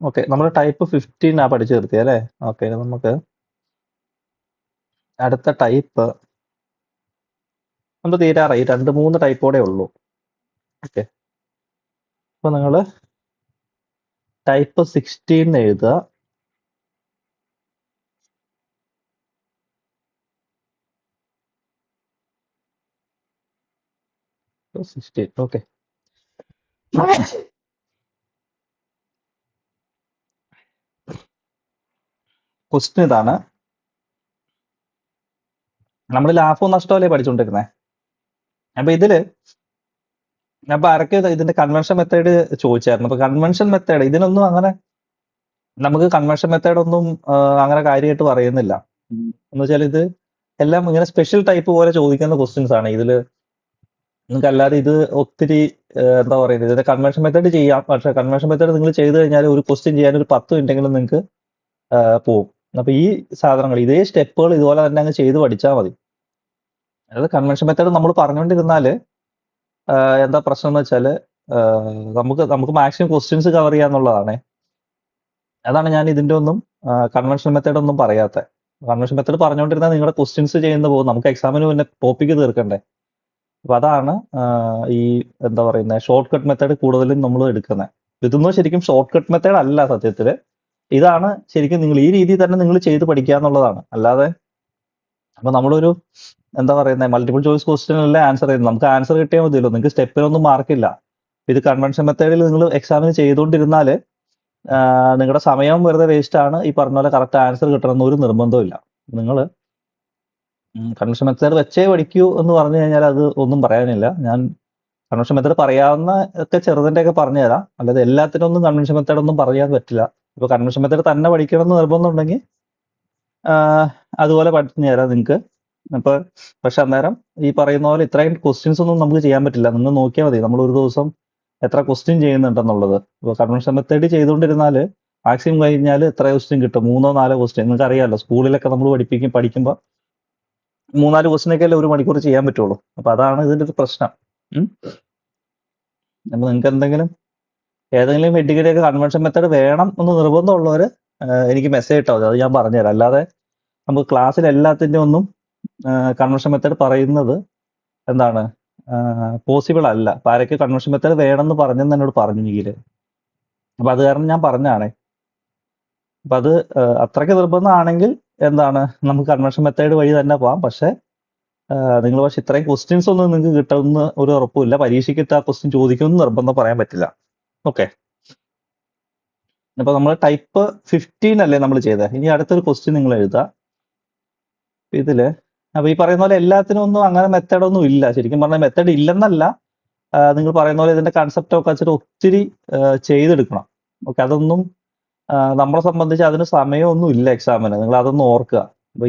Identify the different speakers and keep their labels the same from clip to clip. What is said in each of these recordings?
Speaker 1: Okay, നമ്മൾ type 15 പഠിച്ചു നിർത്തിയത് അല്ലേ? ഓക്കെ, നമുക്ക് അടുത്ത ടൈപ്പ് നമുക്ക് തീരാറായി. 2-3 ടൈപ്പോടെ ഉള്ളൂ. ഓക്കെ, അപ്പൊ നിങ്ങൾ ടൈപ്പ് 16 എഴുതുക. ഓക്കെ, ക്വസ്റ്റ്യൻ ഇതാണ്. നമ്മൾ ലാഭവും നഷ്ടമല്ലേ പഠിച്ചുകൊണ്ടിരുന്നത്. അപ്പൊ ഇതില് അപ്പൊ ആരൊക്കെ ഇതിന്റെ കൺവെൻഷൻ മെത്തേഡ് ചോദിച്ചായിരുന്നു. അപ്പൊ കൺവെൻഷൻ മെത്തേഡ് ഇതിനൊന്നും അങ്ങനെ നമുക്ക് കൺവെൻഷൻ മെത്തേഡ് ഒന്നും അങ്ങനെ കാര്യമായിട്ട് പറയുന്നില്ല. എന്ന് വെച്ചാൽ ഇത് എല്ലാം ഇങ്ങനെ സ്പെഷ്യൽ ടൈപ്പ് പോലെ ചോദിക്കുന്ന ക്വസ്റ്റ്യൻസ് ആണ് ഇതില്. നിങ്ങൾക്ക് അല്ലാതെ ഇത് ഒത്തിരി എന്താ പറയുന്നത്, ഇതിന്റെ കൺവെൻഷൻ മെത്തേഡ് ചെയ്യാം. പക്ഷെ കൺവെൻഷൻ മെത്തേഡ് നിങ്ങൾ ചെയ്ത് കഴിഞ്ഞാൽ ഒരു ക്വസ്റ്റ്യൻ ചെയ്യാൻ ഒരു 10 മിനിറ്റെങ്കിലും നിങ്ങൾക്ക് പോവും. അപ്പൊ ഈ സാധനങ്ങൾ ഇതേ സ്റ്റെപ്പുകൾ ഇതുപോലെ തന്നെ അങ്ങ് ചെയ്ത് പഠിച്ചാൽ മതി. അതായത് കൺവെൻഷൻ മെത്തേഡ് നമ്മൾ പറഞ്ഞുകൊണ്ടിരുന്നാല് എന്താ പ്രശ്നം എന്ന് വെച്ചാല് നമുക്ക് മാക്സിമം ക്വസ്റ്റ്യൻസ് കവർ ചെയ്യാന്നുള്ളതാണ്. അതാണ് ഞാൻ ഇതിന്റെ ഒന്നും കൺവെൻഷൻ മെത്തേഡ് ഒന്നും പറയാത്ത. കൺവെൻഷൻ മെത്തേഡ് പറഞ്ഞുകൊണ്ടിരുന്നാൽ നിങ്ങളുടെ ക്വസ്റ്റ്യൻസ് ചെയ്യുന്ന പോകും. നമുക്ക് എക്സാമിന് പിന്നെ ടോപ്പിക്ക് തീർക്കണ്ടേ. അപ്പൊ അതാണ് ഈ എന്താ പറയുന്നത് ഷോർട്ട് കട്ട് മെത്തേഡ് കൂടുതലും നമ്മൾ എടുക്കുന്നത്. ഇതൊന്നും ശരിക്കും ഷോർട്ട് കട്ട് മെത്തേഡ് അല്ല സത്യത്തില്. ഇതാണ് ശരിക്കും നിങ്ങൾ ഈ രീതിയിൽ തന്നെ നിങ്ങൾ ചെയ്ത് പഠിക്കുക എന്നുള്ളതാണ്. അല്ലാതെ അപ്പൊ നമ്മളൊരു എന്താ പറയുന്നത് മൾട്ടിപ്പിൾ ചോയ്സ് ക്വസ്റ്റ്യനല്ലേ ആൻസർ ചെയ്യുന്നത്. നമുക്ക് ആൻസർ കിട്ടിയാൽ മതിയല്ലോ. നിങ്ങൾക്ക് സ്റ്റെപ്പിനൊന്നും മാർക്കില്ല. ഇത് കൺവെൻഷൻ മെത്തേഡിൽ നിങ്ങൾ എക്സാമിന് ചെയ്തുകൊണ്ടിരുന്നാല് നിങ്ങളുടെ സമയം വെറുതെ വേസ്റ്റ് ആണ്. ഈ പറഞ്ഞ പോലെ കറക്റ്റ് ആൻസർ കിട്ടണമെന്ന് ഒരു നിർബന്ധമില്ല. നിങ്ങൾ കൺവെൻഷൻ മെത്തേഡ് വെച്ചേ പഠിക്കൂ എന്ന് പറഞ്ഞു കഴിഞ്ഞാൽ അത് ഒന്നും പറയാനില്ല. ഞാൻ കൺവെൻഷൻ മെത്തേഡ് പറയാവുന്ന ഒക്കെ ചെറുതിന്റെ ഒക്കെ പറഞ്ഞു തരാം. അല്ലാതെ എല്ലാത്തിനൊന്നും കൺവെൻഷൻ മെത്തേഡ് ഒന്നും പറയാൻ പറ്റില്ല. ഇപ്പൊ കൺവെൻഷൻ മെത്തേഡ് തന്നെ പഠിക്കണം എന്ന് നിർബന്ധം ഉണ്ടെങ്കിൽ അതുപോലെ പഠിച്ചു തരാം നിങ്ങൾക്ക്. അപ്പൊ പക്ഷെ അന്നേരം ഈ പറയുന്ന പോലെ ഇത്രയും ക്വസ്റ്റ്യൻസ് ഒന്നും നമുക്ക് ചെയ്യാൻ പറ്റില്ല. നിങ്ങൾ നോക്കിയാൽ മതി നമ്മൾ ഒരു ദിവസം എത്ര ക്വസ്റ്റ്യൻ ചെയ്യുന്നുണ്ടെന്നുള്ളത്. ഇപ്പൊ കൺവെൻഷൻ മെത്തേഡ് ചെയ്തുകൊണ്ടിരുന്നാല് മാക്സിമം കഴിഞ്ഞാൽ എത്ര ക്വസ്റ്റ്യൻ കിട്ടും? 3-4 ക്വസ്റ്റ്യൻ. നിങ്ങൾക്ക് അറിയാമല്ലോ, സ്കൂളിലൊക്കെ നമ്മൾ പഠിക്കുമ്പോൾ 3-4 ക്വസ്റ്റ്യനൊക്കെ അല്ലേ ഒരു മണിക്കൂർ ചെയ്യാൻ പറ്റുള്ളൂ. അപ്പൊ അതാണ് ഇതിന്റെ ഒരു പ്രശ്നം. അപ്പൊ നിങ്ങൾക്ക് ഏതെങ്കിലും ഡിഗ്രിയൊക്കെ കൺവെൻഷൻ മെത്തേഡ് വേണം എന്ന് നിർബന്ധമുള്ളവര് എനിക്ക് മെസ്സേജ് ഇട്ടാൽ മതി. അത് ഞാൻ പറഞ്ഞുതരാം. അല്ലാതെ നമുക്ക് ക്ലാസ്സിൽ എല്ലാത്തിന്റെ ഒന്നും കൺവെൻഷൻ മെത്തേഡ് പറയുന്നത് എന്താണ് പോസിബിൾ അല്ല. അപ്പൊ ആരൊക്കെ കൺവെൻഷൻ മെത്തേഡ് വേണമെന്ന് പറഞ്ഞെന്ന് എന്നോട് പറഞ്ഞു നീല്. അപ്പൊ അത് കാരണം ഞാൻ പറഞ്ഞാണേ. അപ്പൊ അത് അത്രയ്ക്ക് നിർബന്ധമാണെങ്കിൽ എന്താണ് നമുക്ക് കൺവെൻഷൻ മെത്തേഡ് വഴി തന്നെ പോവാം. പക്ഷെ നിങ്ങൾ പക്ഷെ ഇത്രയും ക്വസ്റ്റ്യൻസ് ഒന്നും നിങ്ങൾക്ക് കിട്ടുമെന്ന് ഒരു ഉറപ്പുമില്ല. പരീക്ഷയ്ക്ക് ആ ക്വസ്റ്റ്യൻ ചോദിക്കുമെന്ന് നിർബന്ധം പറയാൻ പറ്റില്ല. ഓക്കെ, അപ്പൊ നമ്മൾ ടൈപ്പ് 15 അല്ലേ നമ്മൾ ചെയ്തത്. ഇനി അടുത്തൊരു ക്വസ്റ്റ്യൻ നിങ്ങൾ എഴുതുക ഇതില്. അപ്പൊ ഈ പറയുന്ന പോലെ എല്ലാത്തിനും ഒന്നും അങ്ങനെ മെത്തേഡ് ഒന്നും ഇല്ല. ശരിക്കും പറഞ്ഞാൽ മെത്തേഡ് ഇല്ലെന്നല്ല, നിങ്ങൾ പറയുന്ന പോലെ ഇതിന്റെ കൺസെപ്റ്റ് ഒക്കെ വെച്ചിട്ട് ഒത്തിരി ചെയ്തെടുക്കണം. ഓക്കെ, അതൊന്നും നമ്മളെ സംബന്ധിച്ച് അതിന് സമയമൊന്നും ഇല്ല എക്സാമിന്. നിങ്ങൾ അതൊന്നും ഓർക്കുക. അപ്പൊ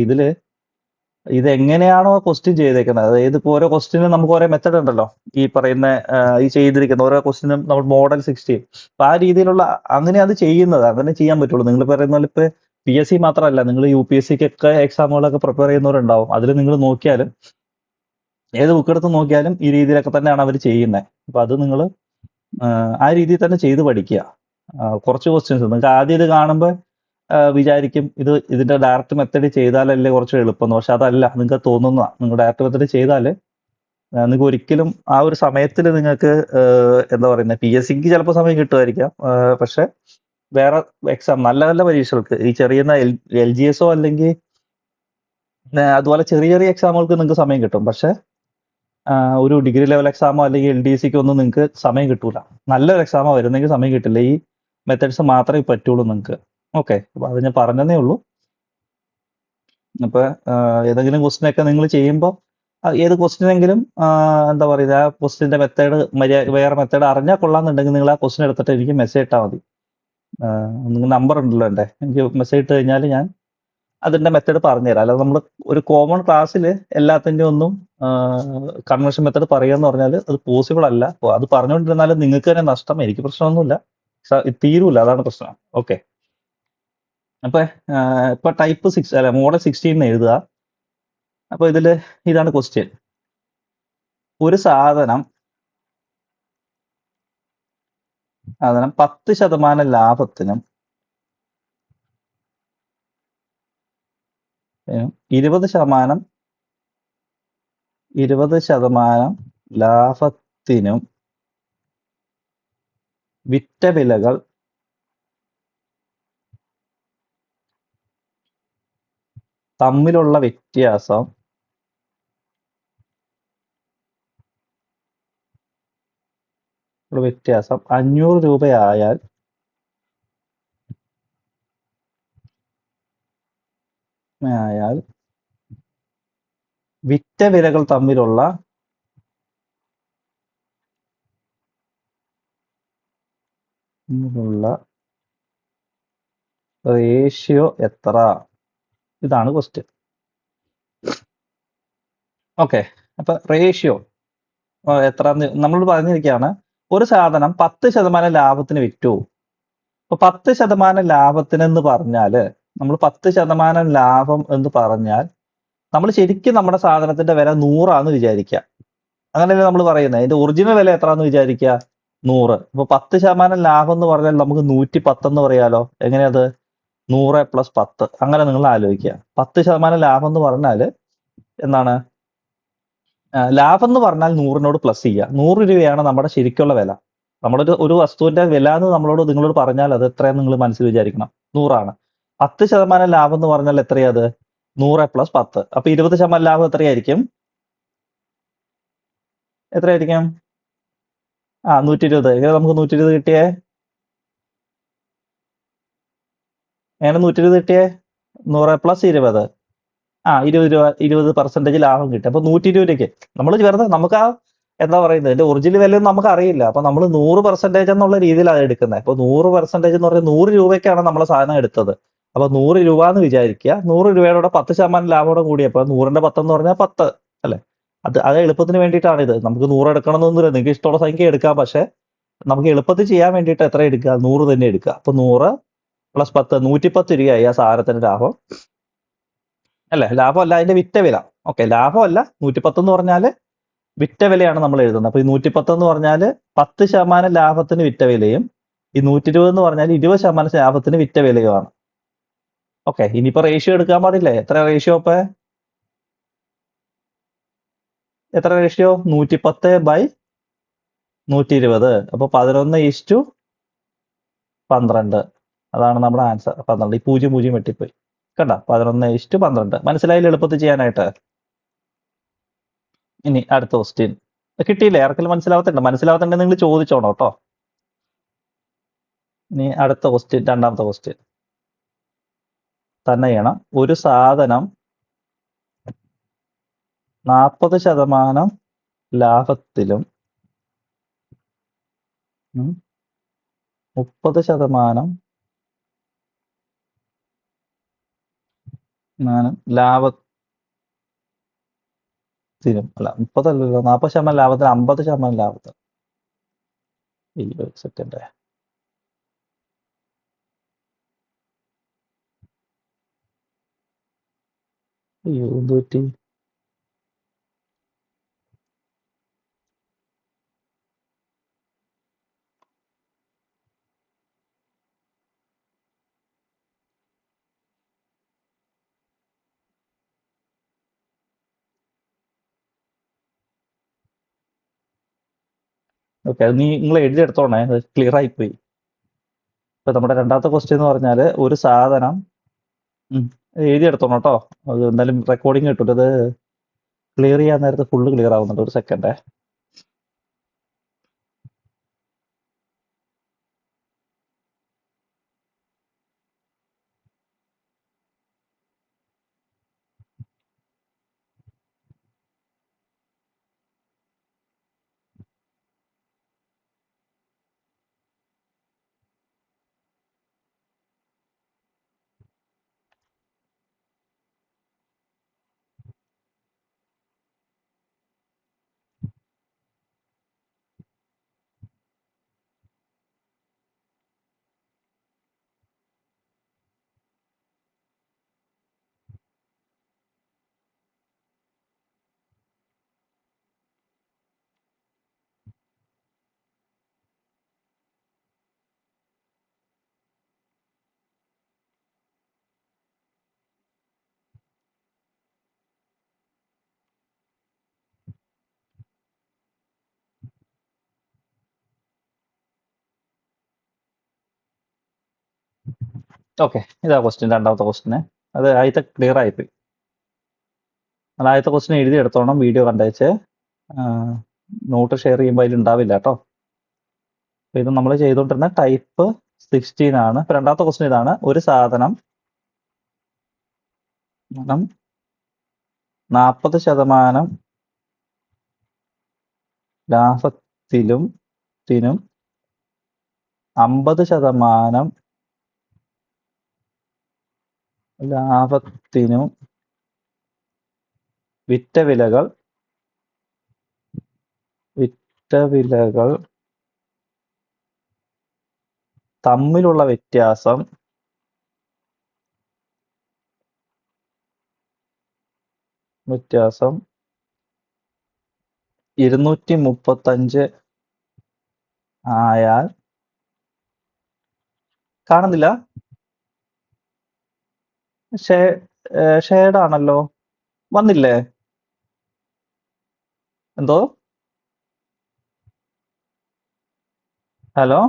Speaker 1: ഇത് എങ്ങനെയാണോ ക്വസ്റ്റ്യൻ ചെയ്തേക്കുന്നത്, അതായത് ഇപ്പൊ ഓരോ ക്വസ്റ്റ്യനും നമുക്ക് ഓരോ മെത്തേഡ് ഉണ്ടല്ലോ. ഈ പറയുന്ന ഈ ചെയ്തിരിക്കുന്ന ഓരോ ക്വസ്റ്റ്യനും നമ്മൾ മോഡൽ 16 അപ്പൊ ആ രീതിയിലുള്ള അങ്ങനെ അത് ചെയ്യുന്നത് അങ്ങനെ ചെയ്യാൻ പറ്റുള്ളൂ. നിങ്ങൾ പറയുന്ന പോലെ ഇപ്പൊ PSC മാത്രമല്ല, നിങ്ങൾ UPSC ഒക്കെ എക്സാമുകളൊക്കെ പ്രിപ്പയർ ചെയ്യുന്നവരുണ്ടാവും. അതിൽ നിങ്ങൾ നോക്കിയാലും ഏത് ബുക്ക് എടുത്ത് നോക്കിയാലും ഈ രീതിയിലൊക്കെ തന്നെയാണ് അവർ ചെയ്യുന്നത്. അപ്പൊ അത് നിങ്ങൾ ആ രീതിയിൽ തന്നെ ചെയ്ത് പഠിക്കുക. കുറച്ച് ക്വസ്റ്റ്യൻസ് നിങ്ങൾക്ക് ആദ്യം ഇത് കാണുമ്പോൾ വിചാരിക്കും ഇതിന്റെ ഡയറക്റ്റ് മെത്തേഡ് ചെയ്താലല്ലേ കുറച്ച് എളുപ്പം. പക്ഷെ അതല്ല, നിങ്ങൾക്ക് തോന്നുന്നതാണ്. നിങ്ങൾ ഡയറക്റ്റ് മെത്തേഡ് ചെയ്താൽ നിങ്ങൾക്ക് ഒരിക്കലും ആ ഒരു സമയത്തിൽ നിങ്ങൾക്ക് എന്താ പറയുന്നത് PSCക്ക് ചിലപ്പോൾ സമയം കിട്ടുമായിരിക്കാം. പക്ഷെ വേറെ എക്സാം നല്ല നല്ല പരീക്ഷകൾക്ക് ഈ ചെറിയ LGSO അല്ലെങ്കിൽ അതുപോലെ ചെറിയ ചെറിയ എക്സാമുകൾക്ക് നിങ്ങൾക്ക് സമയം കിട്ടും. പക്ഷെ ഒരു ഡിഗ്രി ലെവൽ എക്സാമോ അല്ലെങ്കിൽ LDCക്ക് ഒന്നും നിങ്ങൾക്ക് സമയം കിട്ടൂല. നല്ലൊരു എക്സാമോ വരുന്നെങ്കിൽ സമയം കിട്ടില്ല. ഈ മെത്തേഡ്സ് മാത്രമേ പറ്റുള്ളൂ നിങ്ങൾക്ക്. ഓക്കെ, അപ്പൊ അത് ഞാൻ പറഞ്ഞതേ ഉള്ളൂ. അപ്പൊ ഏതെങ്കിലും ക്വസ്റ്റ്യൻ ഒക്കെ നിങ്ങൾ ചെയ്യുമ്പോൾ ഏത് ക്വസ്റ്റ്യനെങ്കിലും എന്താ പറയുക ആ ക്വസ്റ്റ്യന്റെ മെത്തേഡ് വേറെ മെത്തേഡ് അറിഞ്ഞാൽ കൊള്ളാന്നുണ്ടെങ്കിൽ നിങ്ങൾ ആ ക്വസ്റ്റ്യൻ എടുത്തിട്ട് എനിക്ക് മെസ്സേജ് ഇട്ടാൽ മതി. നിങ്ങൾ നമ്പർ ഉണ്ടല്ലോ എൻ്റെ, എനിക്ക് മെസ്സേജ് ഇട്ട് കഴിഞ്ഞാൽ ഞാൻ അതിന്റെ മെത്തേഡ് പറഞ്ഞുതരാം. അല്ലാതെ നമ്മൾ ഒരു കോമൺ ക്ലാസ്സിൽ എല്ലാത്തിൻ്റെ ഒന്നും കൺവെൻഷൻ മെത്തേഡ് പറയുക പറഞ്ഞാൽ അത് പോസിബിൾ അല്ല. അത് പറഞ്ഞുകൊണ്ടിരുന്നാലും നിങ്ങൾക്ക് തന്നെ നഷ്ടം. എനിക്ക് പ്രശ്നമൊന്നുമില്ല, തീരൂല, അതാണ് പ്രശ്നം. ഓക്കെ, ഇപ്പൊ ടൈപ്പ് 6 അല്ല മോഡൽ 16 എഴുതുക. അപ്പൊ ഇതാണ് ക്വസ്റ്റ്യൻ. ഒരു സാധനം 10% ലാഭത്തിനും 20% 20% ലാഭത്തിനും വിറ്റ വിലകൾ തമ്മിലുള്ള വ്യത്യാസം 500 രൂപയായാൽ വിറ്റ വിലകൾ തമ്മിലുള്ള റേഷ്യോ എത്ര? ഇതാണ് ക്വസ്റ്റ്യൻ. ഓക്കെ, അപ്പൊ റേഷ്യോ എത്ര നമ്മൾ പറഞ്ഞിരിക്കുകയാണ്, ഒരു സാധനം 10% ലാഭത്തിന് വിറ്റു. അപ്പൊ 10% ലാഭത്തിനെന്ന് പറഞ്ഞാല്, നമ്മൾ 10% ലാഭം എന്ന് പറഞ്ഞാൽ നമ്മൾ ശരിക്കും നമ്മുടെ സാധനത്തിന്റെ വില 100 വിചാരിക്കുക. അങ്ങനെയല്ലേ നമ്മൾ പറയുന്നത്. അതിന്റെ ഒറിജിനൽ വില എത്രയാന്ന് വിചാരിക്കുക? 100. അപ്പൊ 10% ലാഭം എന്ന് പറഞ്ഞാൽ നമുക്ക് 110 എന്ന് പറയാലോ. എങ്ങനെയത്? 100 + 10. അങ്ങനെ നിങ്ങൾ ആലോചിക്കുക. 10% ലാഭം എന്ന് പറഞ്ഞാൽ എന്താണ്? ലാഭം എന്ന് പറഞ്ഞാൽ 100നോട് പ്ലസ് ചെയ്യുക. 100 രൂപയാണ് നമ്മുടെ ശരിക്കുള്ള വില. നമ്മുടെ ഒരു വസ്തുവിന്റെ വില എന്ന് നിങ്ങളോട് പറഞ്ഞാൽ അത് എത്രയെന്ന് നിങ്ങൾ മനസ്സിൽ വിചാരിക്കണം. 100 10% ലാഭം എന്ന് പറഞ്ഞാൽ എത്രയത്? 100 + 10. അപ്പൊ 20% ലാഭം എത്രയായിരിക്കും? 120. എങ്ങനെ നമുക്ക് 120 കിട്ടിയേ? എങ്ങനെ 120 കിട്ടിയേ? 100 + 20. 20 രൂപ, 20% ലാഭം കിട്ടി. അപ്പൊ 120 രൂപയ്ക്ക് നമ്മൾ വെറുതെ നമുക്ക് എന്താ പറയുന്നത്, ഇതിന്റെ ഒറിജിനൽ വിലയൊന്നും നമുക്ക് അറിയില്ല. അപ്പൊ നമ്മൾ 100% എന്നുള്ള രീതിയിലാണ് എടുക്കുന്നത്. അപ്പൊ 100% എന്ന് പറഞ്ഞാൽ 100 രൂപയ്ക്കാണ് നമ്മളെ സാധനം എടുത്തത്. അപ്പൊ 100 രൂപ എന്ന് വിചാരിക്കുക. 100 രൂപയുടെ 10% ലാഭം കൂടിയപ്പോൾ 100ന്റെ 10 എന്ന് പറഞ്ഞാൽ 10 അല്ലെ? അത് എളുപ്പത്തിന് വേണ്ടിയിട്ടാണ് ഇത്. നമുക്ക് 100 എടുക്കണമെന്നൊന്നുമില്ല. നിങ്ങൾക്ക് ഇഷ്ടമുള്ള സംഖ്യ എടുക്കാം. പക്ഷെ നമുക്ക് എളുപ്പത്തിൽ ചെയ്യാൻ വേണ്ടിയിട്ട് എത്ര എടുക്കുക? 100 തന്നെ എടുക്കുക. അപ്പൊ 100 + 10 110 രൂപയായി ആ സാധനത്തിന്റെ ലാഭം അല്ലെ? ലാഭമല്ല, അതിന്റെ വിറ്റ വില. ഓക്കെ, ലാഭമല്ല. 110 എന്ന് പറഞ്ഞാല് വിറ്റ വിലയാണ് നമ്മൾ എഴുതുന്നത്. അപ്പൊ ഈ 110 എന്ന് പറഞ്ഞാൽ 10% ലാഭത്തിന് വിറ്റ വിലയും ഈ 120 എന്ന് പറഞ്ഞാൽ 20% ലാഭത്തിന് വിറ്റ വിലയുമാണ്. ഓക്കെ, ഇനിയിപ്പോ റേഷ്യോ എടുക്കാൻ പാടില്ലേ? എത്ര റേഷ്യോ? എത്ര റേഷ്യോ? 110/120. അപ്പൊ 11:12. അതാണ് നമ്മുടെ ആൻസർ. 12. ഈ 0 വെട്ടിപ്പോയി. കണ്ട, 11:12. മനസ്സിലായില്ല എളുപ്പത്തിൽ ചെയ്യാനായിട്ട്? ഇനി അടുത്ത ക്വസ്റ്റ്യൻ. കിട്ടിയില്ലേ? ആർക്കെങ്കിലും മനസ്സിലാവത്തുണ്ടെങ്കിൽ നിങ്ങൾ ചോദിച്ചോണം കേട്ടോ. ഇനി അടുത്ത ക്വസ്റ്റ്യൻ, രണ്ടാമത്തെ ക്വസ്റ്റ്യൻ തന്നെ ചെയ്യണം. ഒരു സാധനം 40% ലാഭത്തിലും 30% ലാഭത്തിലും, അല്ല 30 അല്ലല്ലോ, 40% ലാഭത്തിന് 50% ലാഭത്തിന്. 20 സെക്കൻഡ്. എന്തുപറ്റി? ഓക്കെ, അത് നിങ്ങൾ എഴുതിയെടുത്തോണേ, ക്ലിയർ ആയിപ്പോയി. ഇപ്പൊ നമ്മുടെ രണ്ടാമത്തെ ക്വസ്റ്റ്യൻ എന്ന് പറഞ്ഞാല് ഒരു സാധനം എഴുതിയെടുത്തോണം കേട്ടോ. അത് എന്തായാലും റെക്കോർഡിങ് കിട്ടും. അത് ക്ലിയർ ചെയ്യാൻ നേരത്തെ ഫുള്ള് ക്ലിയർ ആവുന്നുണ്ട്. ഒരു സെക്കൻഡേ. ഓക്കെ, ഇതാ ക്വസ്റ്റ്യൻ, രണ്ടാമത്തെ ക്വസ്റ്റ്യന്. അത് ആദ്യത്തെ ക്ലിയർ ആയിപ്പോയി. അത് ആദ്യത്തെ ക്വസ്റ്റ്യൻ എഴുതി എടുത്തോണം, വീഡിയോ കണ്ടേച്ച്. നോട്ട് ഷെയർ ചെയ്യുമ്പോൾ അതിൽ ഉണ്ടാവില്ല കേട്ടോ. അപ്പൊ ഇത് നമ്മൾ ചെയ്തുകൊണ്ടിരുന്ന ടൈപ്പ് 16 ആണ്. ഇപ്പൊ രണ്ടാമത്തെ ക്വസ്റ്റ്യൻ ഇതാണ്: ഒരു സാധനം 40% ലാഭത്തിലും 50% ലാഭത്തിനും വിറ്റ വിലകൾ തമ്മിലുള്ള വ്യത്യാസം 235 ആയാൽ കാണുന്നില്ല. ഷെയ്ഡ് ആണല്ലോ, വന്നില്ലേ? എന്തോ? ഹലോ,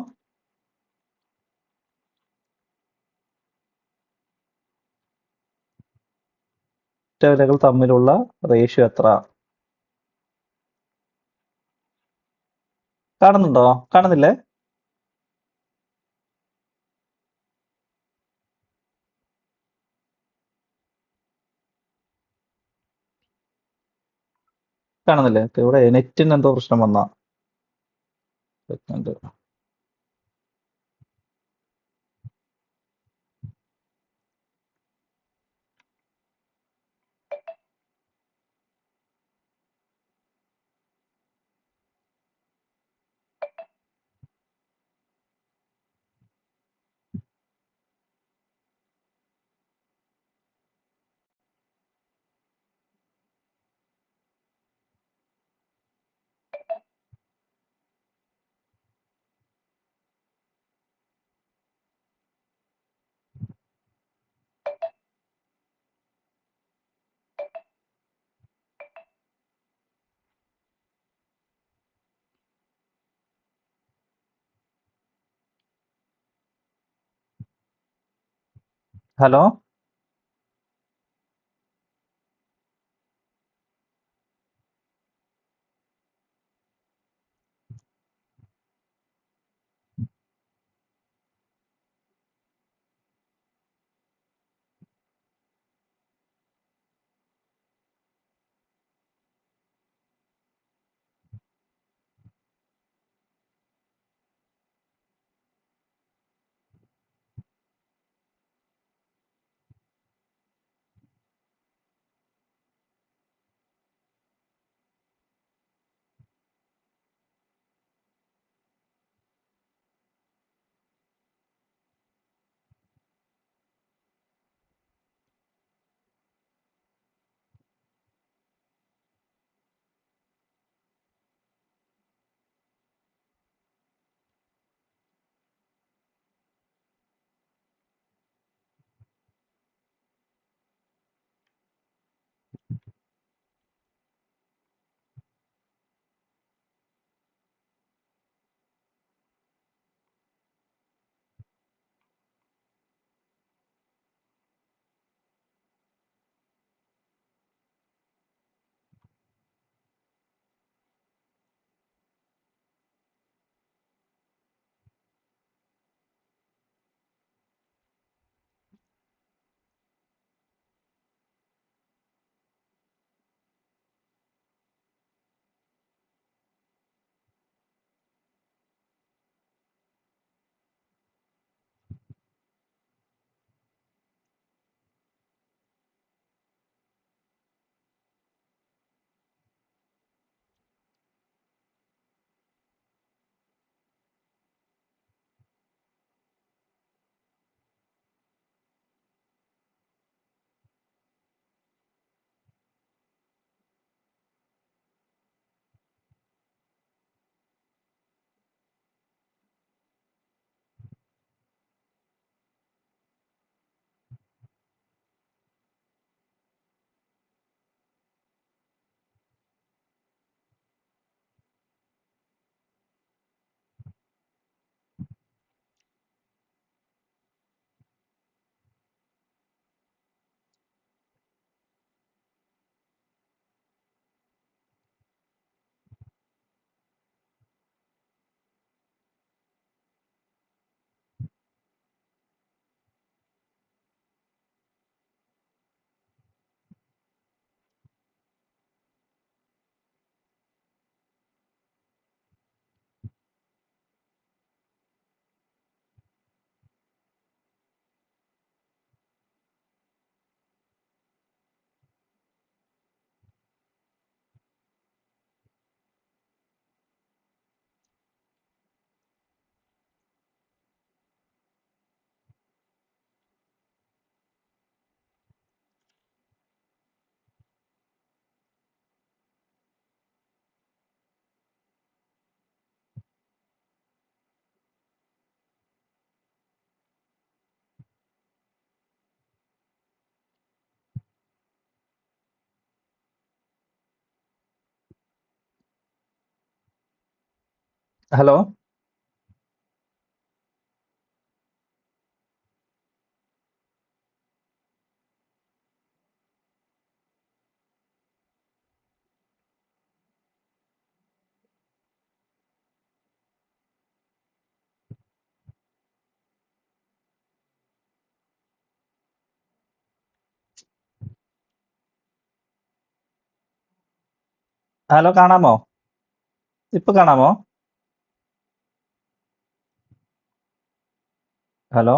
Speaker 1: വിറ്റ വിലകൾ തമ്മിലുള്ള റേഷ്യോ എത്ര? കാണുന്നുണ്ടോ? കാണുന്നില്ലേ? കാണുന്നില്ലേ? ഇവിടെ നെറ്റിന് എന്തോ പ്രശ്നം വന്നാ. സെക്കൻഡ്. ഹലോ, ഹലോ ഹലോ കാണാമോ? ഇപ്പൊ കാണാമോ? ഹലോ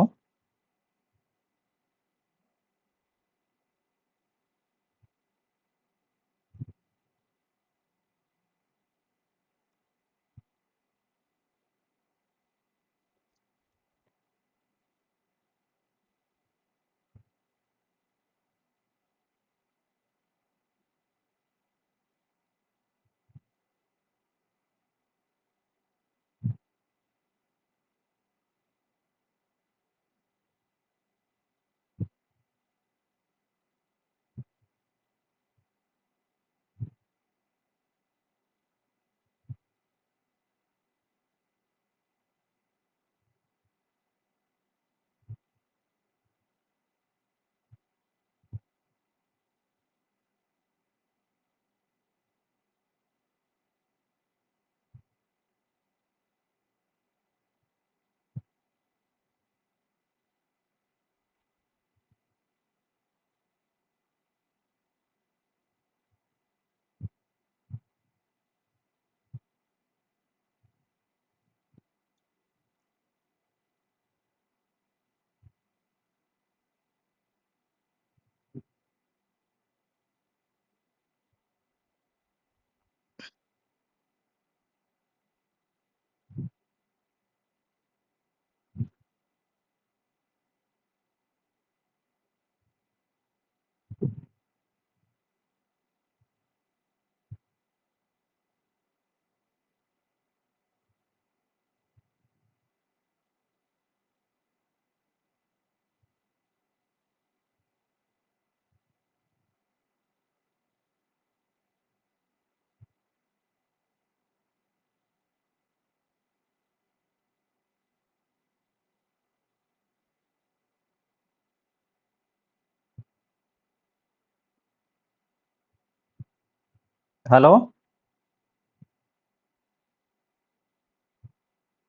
Speaker 1: ഹലോ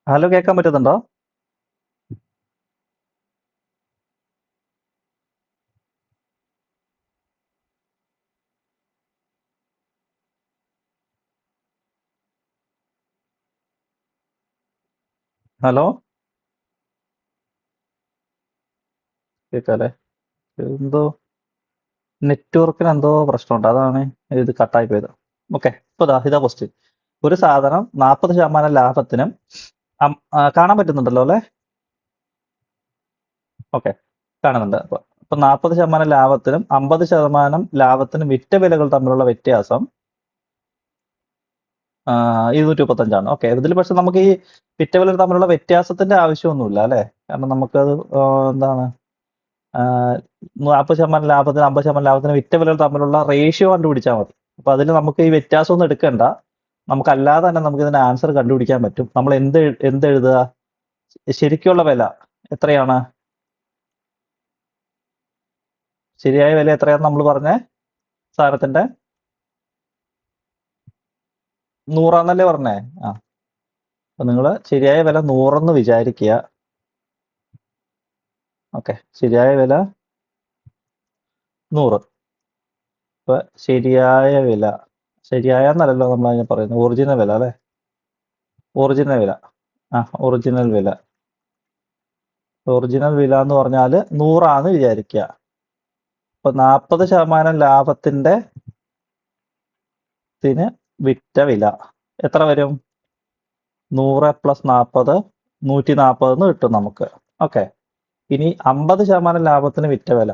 Speaker 1: ഹലോ കേൾക്കാൻ പറ്റുന്നുണ്ടോ? ഹലോ കേൾക്കാല്ലേ? എന്തോ നെറ്റ്വർക്കിന് എന്തോ പ്രശ്നമുണ്ട്, അതാണ് ഇത് കട്ടായി പോയത്. ഓക്കെ, ഇപ്പൊ ഇതാ ക്വസ്റ്റ്യൻ. ഒരു സാധനം 40% ലാഭത്തിനും കാണാൻ പറ്റുന്നുണ്ടല്ലോ അല്ലേ? ഓക്കെ, കാണുന്നുണ്ട്. അപ്പൊ 40% ലാഭത്തിനും 50% ലാഭത്തിനും വിറ്റ വിലകൾ തമ്മിലുള്ള വ്യത്യാസം 235 ഓക്കെ. ഇതിൽ പക്ഷെ നമുക്ക് ഈ വിറ്റ വിലകൾ തമ്മിലുള്ള വ്യത്യാസത്തിന്റെ ആവശ്യമൊന്നുമില്ല അല്ലേ? കാരണം നമുക്കത് എന്താണ് 40% ലാഭത്തിന് 50% ലാഭത്തിന് വിറ്റ വിലകൾ തമ്മിലുള്ള റേഷ്യോ കണ്ടുപിടിച്ചാൽ മതി. അപ്പൊ അതിൽ നമുക്ക് ഈ വ്യത്യാസമൊന്നും എടുക്കണ്ട. നമുക്കല്ലാതെ തന്നെ നമുക്ക് ഇതിന്റെ ആൻസർ കണ്ടുപിടിക്കാൻ പറ്റും. നമ്മൾ എന്ത് എഴുതുക? ശരിക്കുള്ള വില എത്രയാണ്? ശരിയായ വില എത്രയാണെന്ന് നമ്മൾ പറഞ്ഞേ? സാധനത്തിന്റെ 100 പറഞ്ഞേ. ആ, അപ്പൊ നിങ്ങൾ ശരിയായ വില 100 വിചാരിക്കുക. ഓക്കെ, ശരിയായ വില 100. ഇപ്പൊ ശരിയായ വില, ശരിയായ എന്നല്ലല്ലോ നമ്മൾ അതിനെ പറയുന്നത്, ഒറിജിനൽ വില അല്ലെ? ഒറിജിനൽ വില. ഒറിജിനൽ വില. ഒറിജിനൽ വില എന്ന് പറഞ്ഞാൽ 100 വിചാരിക്കുക. അപ്പൊ 40% ലാഭത്തിന്റെ വിറ്റ വില എത്ര വരും? 100 + 40 140 എന്ന് കിട്ടും നമുക്ക്. ഓക്കെ, ഇനി 50% ലാഭത്തിന് വിറ്റ വില.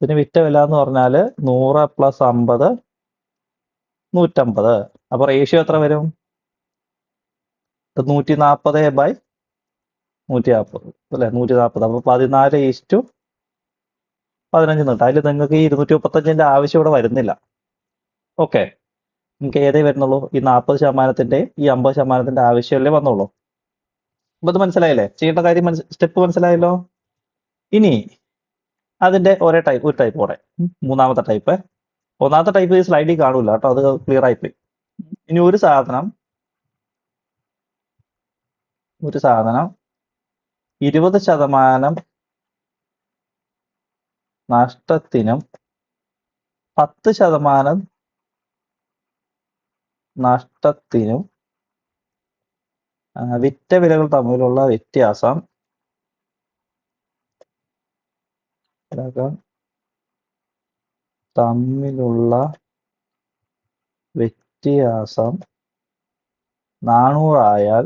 Speaker 1: ഇതിന് വിറ്റ വില എന്ന് പറഞ്ഞാൽ 100 + 50 150. അപ്പൊ റേഷ്യോ എത്ര വരും? 140/140 അല്ലെ? 140. അപ്പൊ 14:15 കിട്ടും. അതിൽ നിങ്ങൾക്ക് ഈ 235ന്റെ ആവശ്യം ഇവിടെ വരുന്നില്ല. ഓക്കെ, നിങ്ങൾക്ക് ഏതേ വരുന്നുള്ളൂ? ഈ 40% ഈ 50% ആവശ്യമല്ലേ വന്നുള്ളൂ. അപ്പൊ ഇത് മനസ്സിലായില്ലേ? ചെയ്യേണ്ട കാര്യം സ്റ്റെപ്പ് മനസ്സിലായല്ലോ. ഇനി അതിന്റെ ഒരു ടൈപ്പ് കൂടെ, മൂന്നാമത്തെ ടൈപ്പ്. ഒന്നാമത്തെ ടൈപ്പ് ഈ സ്ലൈഡിൽ കാണൂല കേട്ടോ, അത് ക്ലിയർ ആയിപ്പോയി. ഇനി ഒരു സാധനം 20% നഷ്ടത്തിനും 10% നഷ്ടത്തിനും വിറ്റ വിലകൾ തമ്മിലുള്ള വ്യത്യാസം തമ്മിലുള്ള വ്യത്യാസം 400 ആയാൽ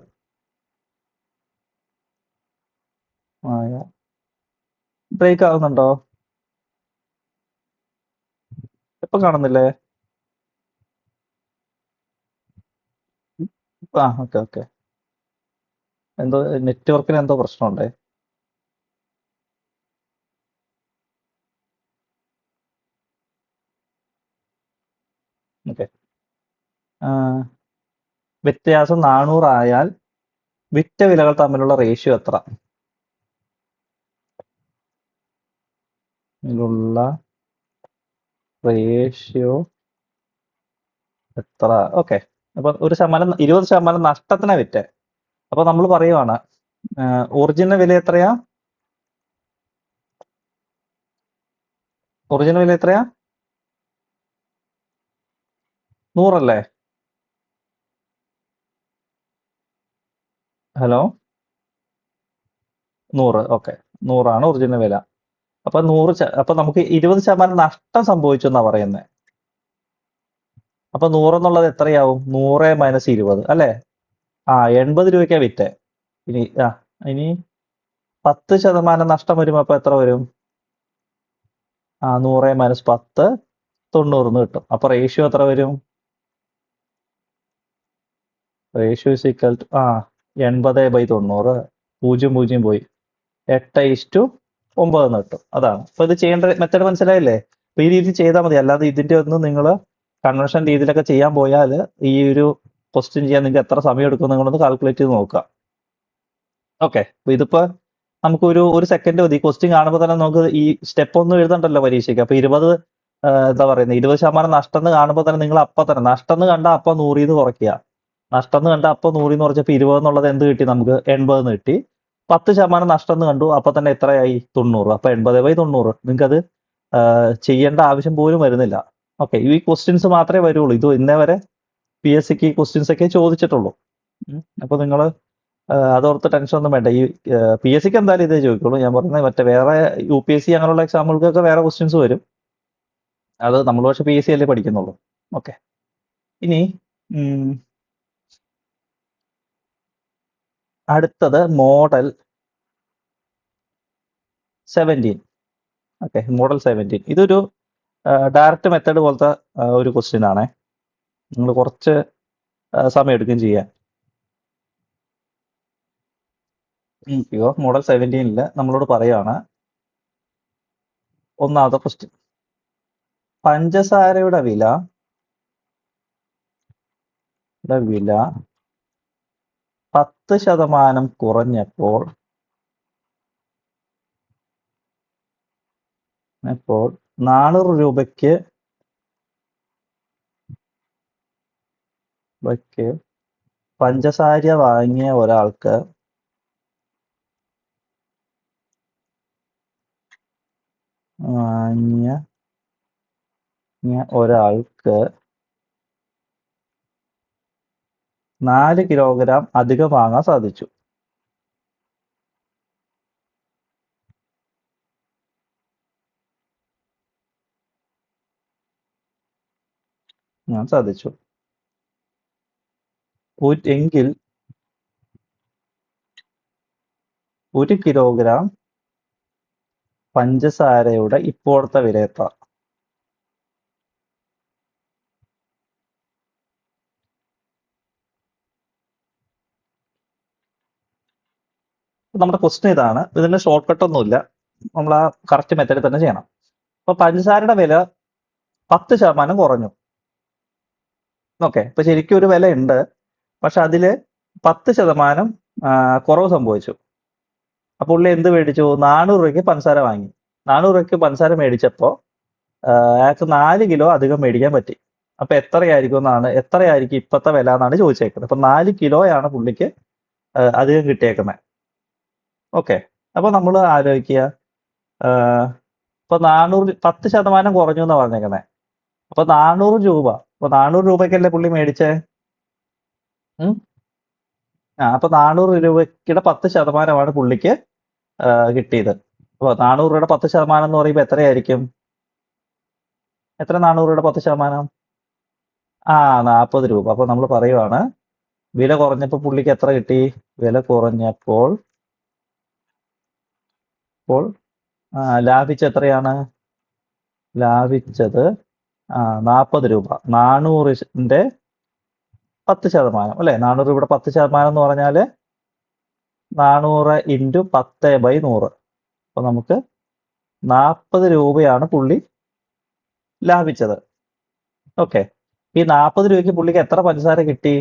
Speaker 1: ബ്രേക്ക് ആവുന്നുണ്ടോ? ഇപ്പൊ കാണുന്നില്ലേ? ആ ഓക്കെ ഓക്കെ. എന്തോ നെറ്റ്വർക്കിന് എന്തോ പ്രശ്നമുണ്ടേ. ഓക്കെ. വ്യത്യാസം 400 ആയാൽ വിറ്റ വിലകൾ തമ്മിലുള്ള റേഷ്യോ എത്ര? ഇതിലുള്ള റേഷ്യോ എത്ര? ഓക്കെ. അപ്പൊ 20% നഷ്ടത്തിനാ വിറ്റ്. അപ്പൊ നമ്മൾ പറയുവാണ് ഒറിജിനൽ വില എത്രയാ? ഒറിജിനൽ വില എത്രയാ? 100 അല്ലേ? ഹലോ, 100. ഓക്കെ, 100 ഒറിജിനൽ വില. അപ്പൊ അപ്പൊ നമുക്ക് 20% നഷ്ടം സംഭവിച്ചു എന്നാ പറയുന്നത്. അപ്പൊ 100 എന്നുള്ളത് എത്രയാവും? 100 - 20 അല്ലേ? 80 രൂപയ്ക്കാ വിറ്റ്. ഇനി 10% നഷ്ടം വരുമ്പോ അപ്പൊ എത്ര വരും? 100 - 10 90 എന്ന് കിട്ടും. അപ്പൊ റേഷ്യോ എത്ര വരും? Ratio is equal to 80/90. 0 പോയി 8:9 എന്ന് കിട്ടും. അതാണ്. അപ്പൊ ഇത് ചെയ്യേണ്ട മെത്തേഡ് മനസ്സിലായില്ലേ? അപ്പൊ ഈ രീതി ചെയ്താൽ മതി. അല്ലാതെ ഇതിന്റെ ഒന്നും നിങ്ങൾ കൺവെൻഷൻ രീതിയിലൊക്കെ ചെയ്യാൻ പോയാൽ ഈ ഒരു ക്വസ്റ്റ്യൻ ചെയ്യാൻ നിങ്ങൾക്ക് എത്ര സമയം എടുക്കും നിങ്ങളൊന്ന് കാൽക്കുലേറ്റ് ചെയ്ത് നോക്കുക. ഓക്കെ. അപ്പൊ ഇതിപ്പോ നമുക്ക് ഒരു സെക്കൻഡ് മതി. ക്വസ്റ്റ്യൻ കാണുമ്പോൾ തന്നെ നമുക്ക് ഈ സ്റ്റെപ്പ് ഒന്നും എഴുതണ്ടല്ലോ പരീക്ഷയ്ക്ക്. അപ്പൊ 20 എന്താ പറയുന്നത് 20% നഷ്ടം എന്ന് കാണുമ്പോൾ തന്നെ നിങ്ങൾ അപ്പം തന്നെ നഷ്ടം എന്ന് കണ്ടാൽ അപ്പം 100 കുറയ്ക്കുക. നഷ്ടം എന്ന് കണ്ടാൽ അപ്പം 100 കുറച്ചപ്പോൾ 20 എന്നുള്ളത് എന്ത് കിട്ടി? നമുക്ക് 80 എന്ന് കിട്ടി. 10% നഷ്ടം എന്ന് കണ്ടു, അപ്പൊ തന്നെ എത്രയായി? 90. അപ്പൊ 80/90. നിങ്ങൾക്ക് അത് ചെയ്യേണ്ട ആവശ്യം പോലും വരുന്നില്ല. ഓക്കെ. ഈ ക്വസ്റ്റ്യൻസ് മാത്രമേ വരുള്ളൂ. ഇത് ഇന്നേ വരെ PSCക്ക് ഈ ക്വസ്റ്റ്യൻസ് ഒക്കെ ചോദിച്ചിട്ടുള്ളൂ. അപ്പൊ നിങ്ങൾ അതോർത്ത് ടെൻഷൻ ഒന്നും വേണ്ട. ഈ PSCക്ക് എന്തായാലും ഇതേ ചോദിക്കുള്ളൂ. ഞാൻ പറഞ്ഞത് മറ്റേ വേറെ UPSC അങ്ങനെയുള്ള എക്സാമുകൾക്കൊക്കെ വേറെ ക്വസ്റ്റ്യൻസ് വരും. അത് നമ്മൾ പക്ഷെ PSC അല്ലേ പഠിക്കുന്നുള്ളൂ. ഓക്കെ. ഇനി അടുത്തത് മോഡൽ 17. Okay, model 17. ഇതൊരു ഡയറക്റ്റ് മെത്തേഡ് പോലത്തെ ഒരു ക്വസ്റ്റ്യൻ ആണേ. നിങ്ങൾ കുറച്ച് സമയം എടുക്കും ചെയ്യാൻ. മോഡൽ 17 നമ്മളോട് പറയുകയാണ്, ഒന്നാമത്തെ ക്വസ്റ്റ്യൻ, പഞ്ചസാരയുടെ വില 10% കുറഞ്ഞപ്പോൾ 400 രൂപയ്ക്ക് പഞ്ചസാര വാങ്ങിയ ഒരാൾക്ക് ഒരാൾക്ക് 4 കിലോഗ്രാം അധികം വാങ്ങാൻ സാധിച്ചു. സാധിച്ചു എങ്കിൽ 1 കിലോഗ്രാം പഞ്ചസാരയുടെ ഇപ്പോഴത്തെ വില എത്ര? നമ്മുടെ ക്വസ്റ്റ്യൻ ഇതാണ്. ഇതിന്റെ ഷോർട്ട് കട്ട് ഒന്നുമില്ല. നമ്മൾ ആ കറക്റ്റ് മെത്തേഡിൽ തന്നെ ചെയ്യണം. അപ്പൊ പഞ്ചസാരയുടെ വില 10% കുറഞ്ഞു. ഓക്കെ. ഇപ്പൊ ശരിക്കും ഒരു വില ഉണ്ട്. പക്ഷെ അതില് 10% കുറവ് സംഭവിച്ചു. അപ്പൊ പുള്ളി എന്ത് മേടിച്ചു? 400 രൂപയ്ക്ക് പഞ്ചസാര വാങ്ങി. 400 രൂപയ്ക്ക് പഞ്ചസാര മേടിച്ചപ്പോ അയാൾക്ക് 4 കിലോ അധികം മേടിക്കാൻ പറ്റി. അപ്പൊ എത്രയായിരിക്കും ഇപ്പത്തെ വില എന്നാണ് ചോദിച്ചേക്കുന്നത്. അപ്പൊ 4 കിലോയാണ് പുള്ളിക്ക് അധികം കിട്ടിയേക്കുന്നത്. ഓക്കെ. അപ്പൊ നമ്മൾ ആലോചിക്കുക, ഇപ്പൊ 10% കുറഞ്ഞു എന്നാ പറഞ്ഞേക്കുന്നത്. അപ്പൊ 400 രൂപ. അപ്പൊ 400 രൂപയ്ക്കല്ലേ പുള്ളി മേടിച്ചേ? ഉം? അപ്പൊ 400 രൂപയ്ക്കുടെ 10%മാണ് പുള്ളിക്ക് കിട്ടിയത്. അപ്പൊ 400 രൂപയുടെ 10% എന്ന് പറയുമ്പോൾ എത്രയായിരിക്കും? എത്ര 400 രൂപയുടെ 10%? 40 രൂപ. അപ്പൊ നമ്മൾ പറയുവാണ്, വില കുറഞ്ഞപ്പോൾ പുള്ളിക്ക് എത്ര കിട്ടി? വില കുറഞ്ഞപ്പോൾ ലാഭിച്ച എത്രയാണ്? ലാഭിച്ചത് 40 രൂപ. 400ന്റെ 10%, അല്ലെ? 400 രൂപയുടെ 10% എന്ന് പറഞ്ഞാല് 400 ഇൻറ്റു 10/100. അപ്പൊ നമുക്ക് 40 രൂപയാണ് പുള്ളി ലാഭിച്ചത്. ഓക്കെ. ഈ 40 രൂപയ്ക്ക് പുള്ളിക്ക് എത്ര പഞ്ചസാര കിട്ടി?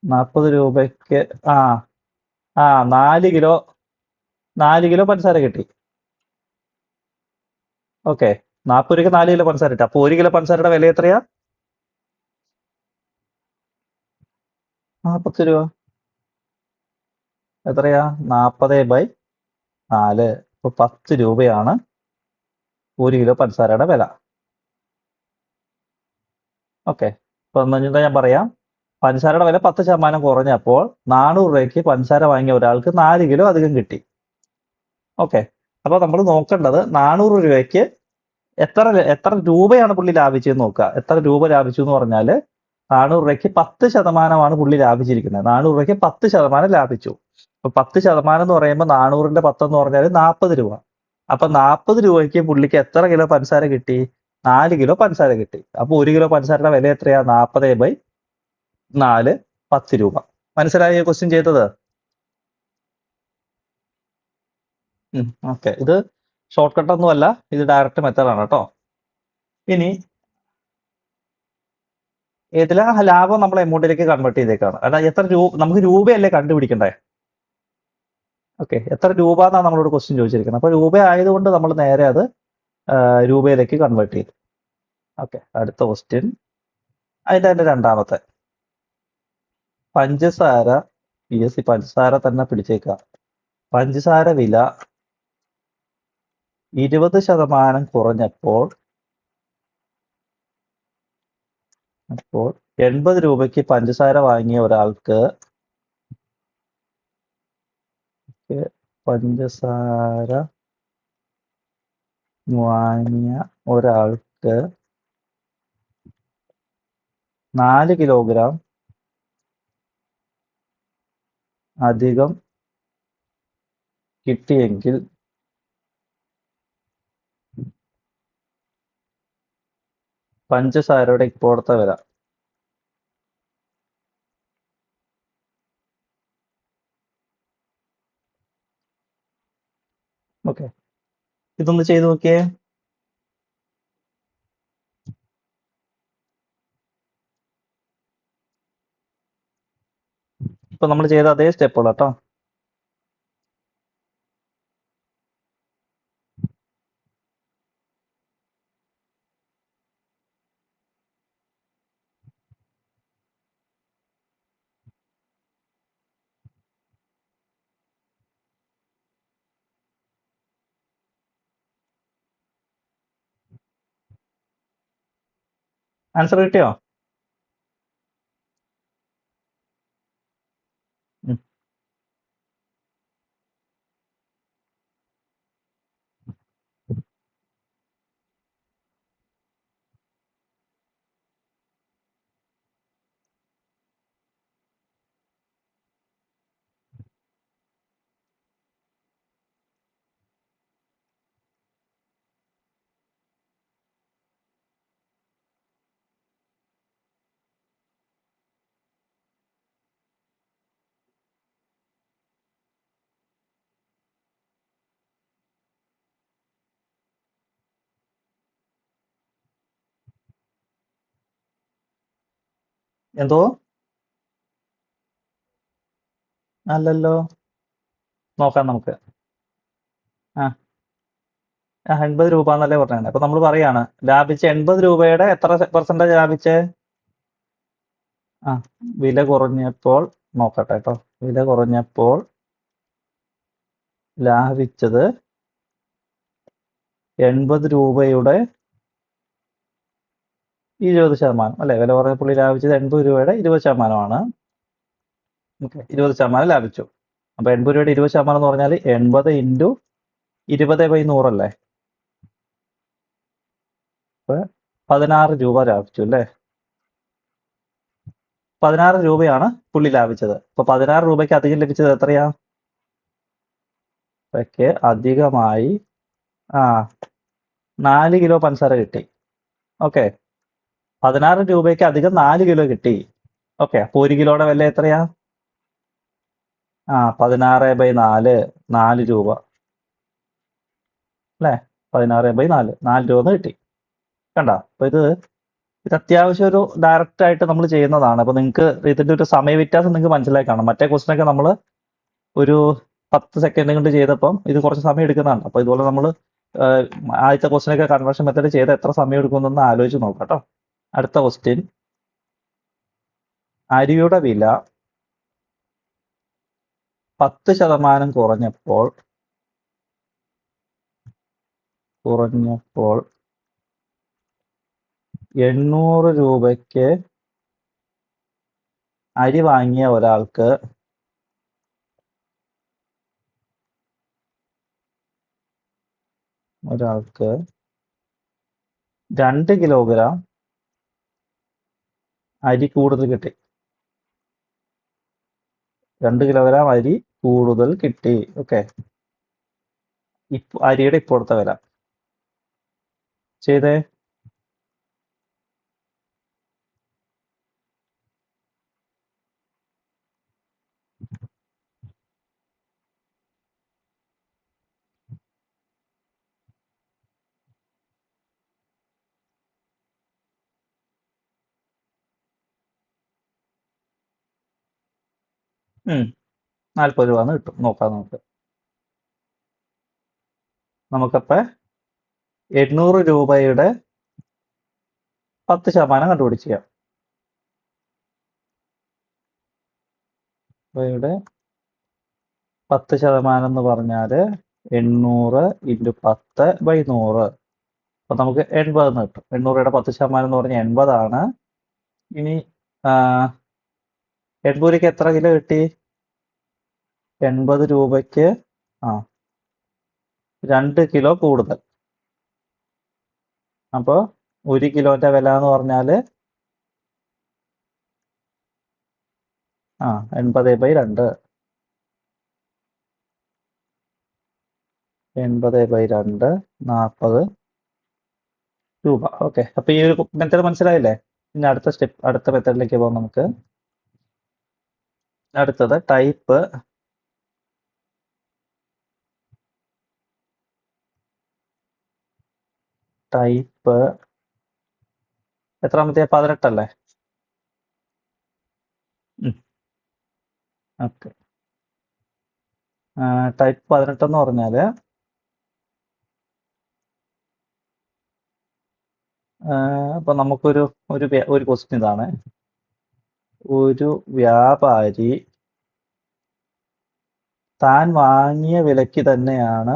Speaker 1: 40 രൂപയ്ക്ക് 4 കിലോ 4 കിലോ പഞ്ചസാര കിട്ടി. ഓക്കെ. 40 രൂപയ്ക്ക് 4 കിലോ പഞ്ചസാര കിട്ടി. അപ്പൊ 1 കിലോ പഞ്ചസാരയുടെ വില എത്രയാ? 40 രൂപ. എത്രയാ? 40/4. അപ്പൊ 10 രൂപയാണ് 1 കിലോ പഞ്ചസാരയുടെ വില. ഓക്കെ. അപ്പൊ എന്താ ഞാൻ പറയാം, പഞ്ചസാരയുടെ വില 10% കുറഞ്ഞപ്പോൾ 400 രൂപയ്ക്ക് പഞ്ചസാര വാങ്ങിയ ഒരാൾക്ക് 4 കിലോ അധികം കിട്ടി. ഓക്കെ. അപ്പൊ നമ്മൾ നോക്കേണ്ടത് 400 രൂപയ്ക്ക് എത്ര രൂപയാണ് പുള്ളി ലാഭിച്ചതെന്ന് നോക്കുക. എത്ര രൂപ ലാഭിച്ചു എന്ന് പറഞ്ഞാല് 400 രൂപയ്ക്ക് 10%മാണ് പുള്ളി ലാഭിച്ചിരിക്കുന്നത്. 400 രൂപയ്ക്ക് 10% ലാഭിച്ചു. അപ്പൊ 10% എന്ന് പറയുമ്പോൾ 400ന്റെ 10 എന്ന് പറഞ്ഞാൽ 40 രൂപ. അപ്പൊ 40 രൂപയ്ക്ക് പുള്ളിക്ക് എത്ര കിലോ പഞ്ചസാര കിട്ടി? 4 കിലോ പഞ്ചസാര കിട്ടി. അപ്പൊ 1 കിലോ പഞ്ചസാരയുടെ വില എത്രയാ? 40/4, 10 രൂപ. മനസ്സിലായോ ക്വസ്റ്റ്യൻ ചെയ്തത്? ഓക്കെ. ഇത് ഷോർട്ട് കട്ട് ഒന്നുമല്ല, ഇത് ഡയറക്റ്റ് മെത്തേഡാണ് കേട്ടോ. ഇനി ഇതിലെ ലാഭം നമ്മൾ എമൗണ്ടിലേക്ക് കൺവേർട്ട് ചെയ്തേക്കാണ്. കാരണം എത്ര രൂപ, നമുക്ക് രൂപയല്ലേ കണ്ടുപിടിക്കണ്ടേ? ഓക്കെ. എത്ര രൂപ എന്നാണ് നമ്മളോട് ക്വസ്റ്റ്യൻ ചോദിച്ചിരിക്കുന്നത്. അപ്പൊ രൂപ ആയതുകൊണ്ട് നമ്മൾ നേരെ അത് രൂപയിലേക്ക് കൺവേർട്ട് ചെയ്തു. ഓക്കെ. അടുത്ത ക്വസ്റ്റ്യൻ, അതിന്റെ രണ്ടാമത്തെ. പഞ്ചസാര, PSC പഞ്ചസാര തന്നെ പിടിച്ചേക്കുക. പഞ്ചസാര വില 20% കുറഞ്ഞപ്പോൾ 80 രൂപയ്ക്ക് പഞ്ചസാര വാങ്ങിയ ഒരാൾക്ക് പഞ്ചസാര വാങ്ങിയ ഒരാൾക്ക് 4 കിലോഗ്രാം അധികം കിട്ടിയെങ്കിൽ പഞ്ചസാരയുടെ ഇപ്പോഴത്തെ വില. ഓക്കെ. ഇതൊന്ന് ചെയ്ത് നോക്കിയേ. ഇപ്പൊ നമ്മൾ ചെയ്ത അതേ സ്റ്റെപ്പുകൾ കേട്ടോ. ആൻസർ കിട്ടിയോ? ഉം. എന്തോ? അല്ലല്ലോ. നോക്കാം നമുക്ക്. ആ 80 രൂപ എന്നല്ലേ പറഞ്ഞത്. അപ്പൊ നമ്മൾ പറയാണ് ലാഭിച്ച 80 രൂപയുടെ എത്ര പെർസെന്റേജ് ലാഭിച്ചേ? ആ വില കുറഞ്ഞപ്പോൾ നോക്കട്ടെ കേട്ടോ. വില കുറഞ്ഞപ്പോൾ ലാഭിച്ചത് 80 രൂപയുടെ 20% അല്ലെ? വില കുറഞ്ഞപ്പോൾ ലാഭിച്ചത് 80 രൂപയുടെ 20%ആണ്. ഓക്കെ, 20% ലാഭിച്ചു. അപ്പൊ 80 രൂപയുടെ 20% എന്ന് പറഞ്ഞാൽ 80 ഇൻറ്റു 20/100 അല്ലേ? അപ്പൊ 16 രൂപ ലാഭിച്ചു അല്ലേ? 16 രൂപയാണ് പുള്ളി ലാഭിച്ചത്. അപ്പൊ 16 രൂപയ്ക്ക് അധികം ലഭിച്ചത് എത്രയാ? രൂപയ്ക്ക് അധികമായി 4 കിലോ പഞ്ചസാര കിട്ടി. ഓക്കെ, 16 രൂപയ്ക്ക് അധികം 4 കിലോ കിട്ടി. ഓക്കെ, അപ്പൊ 1 കിലോയുടെ വില എത്രയാ? 16/4 4 രൂപ അല്ലേ? 16/4 4 രൂപ എന്ന് കിട്ടി. കണ്ട? അപ്പൊ ഇത് അത്യാവശ്യം ഒരു ഡയറക്റ്റ് ആയിട്ട് നമ്മൾ ചെയ്യുന്നതാണ്. അപ്പൊ നിങ്ങൾക്ക് ഇതിന്റെ ഒരു സമയ വ്യത്യാസം നിങ്ങൾക്ക് മനസ്സിലായി കാണും. മറ്റേ ക്വസ്റ്റിനൊക്കെ നമ്മൾ ഒരു 10 സെക്കൻഡ് കൊണ്ട് ചെയ്തപ്പം ഇത് കുറച്ച് സമയം എടുക്കുന്നതാണ്. അപ്പൊ ഇതുപോലെ നമ്മൾ ആദ്യത്തെ ക്വസ്റ്റിനൊക്കെ കൺവേർഷൻ മെത്തേഡ് ചെയ്ത് എത്ര സമയം എടുക്കുമെന്നൊന്ന് ആലോചിച്ച് നോക്കാം കേട്ടോ. അടുത്ത ക്വസ്റ്റ്യൻ, അരിയുടെ വില 10% കുറഞ്ഞപ്പോൾ 800 രൂപയ്ക്ക് അരി വാങ്ങിയ ഒരാൾക്ക് 2 കിലോഗ്രാം അരി കൂടുതൽ കിട്ടി. 2 കിലോഗ്രാം അരി കൂടുതൽ കിട്ടി. ഓക്കെ, അരിയുടെ ഇപ്പോഴത്തെ വില ചെയ്തേ. ഉം 40 രൂപ എന്ന് കിട്ടും. നോക്കാം നമുക്ക്. നമുക്കപ്പോ 800 രൂപയുടെ 10% കണ്ടുപിടിക്കാം. രൂപയുടെ 10% എന്ന് പറഞ്ഞാൽ 800 ഇൻറ്റു 10/100. അപ്പൊ നമുക്ക് 80 എന്ന് കിട്ടും. 800 രൂപയുടെ 10% എന്ന് പറഞ്ഞാൽ 80 ആണ്. ഇനി 80 രൂപയ്ക്ക് എത്ര കിലോ കിട്ടി? 80 രൂപയ്ക്ക് 2 കിലോ കൂടുതൽ. അപ്പോൾ 1 കിലോന്റെ വില എന്ന് പറഞ്ഞാൽ 80/2. 80/2 40 രൂപ. ഓക്കെ, അപ്പൊ ഈ ഒരു മെത്തേഡ് മനസ്സിലായില്ലേ? ഇനി അടുത്ത മെത്തേഡിലേക്ക് പോകാം നമുക്ക്. അടുത്തത് ടൈപ്പ് എത്രാമത്തെ? 18 അല്ലേ? ഓക്കെ, ടൈപ്പ് 18 എന്ന് പറഞ്ഞാൽ അപ്പൊ നമുക്കൊരു ഒരു ക്വസ്റ്റ്യൻ ഇതാണ്. ഒരു വ്യാപാരി താൻ വാങ്ങിയ വിലയ്ക്ക് തന്നെയാണ്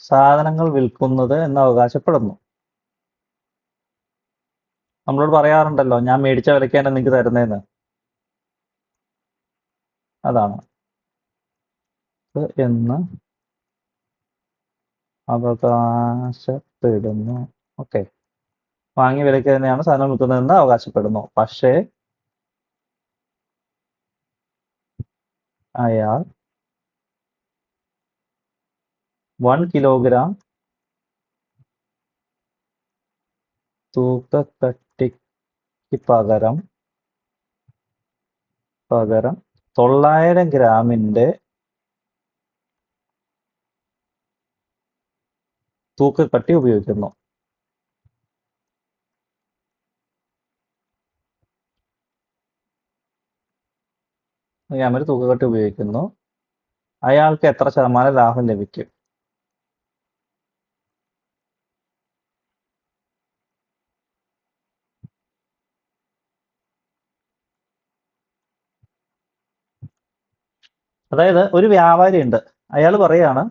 Speaker 1: സാധനങ്ങൾ വിൽക്കുന്നത് എന്ന് അവകാശപ്പെടുന്നു. നമ്മളോട് പറയാറുണ്ടല്ലോ, ഞാൻ മേടിച്ച വിലയ്ക്കാണ് നിങ്ങൾക്ക് തരുന്നതെന്ന്. അതാണ് എന്ന് അവകാശപ്പെടുന്നു. ഓക്കെ, വാങ്ങിയ വിലയ്ക്ക് തന്നെയാണ് സാധനം വിൽക്കുന്നതെന്ന് അവകാശപ്പെടുന്നു. പക്ഷേ അയാൾ 1 കിലോഗ്രാം തൂക്കക്കട്ടിക്ക് പകരം 900 ഗ്രാമിന്റെ തൂക്കക്കട്ടി ഉപയോഗിക്കുന്നു. ഗ്രാമിൽ തൂക്കക്കട്ടി ഉപയോഗിക്കുന്നു. അയാൾക്ക് എത്ര ശതമാനം ലാഭം ലഭിക്കും? അതായത് ഒരു വ്യാപാരി ഉണ്ട്, അയാൾ പറയാണ്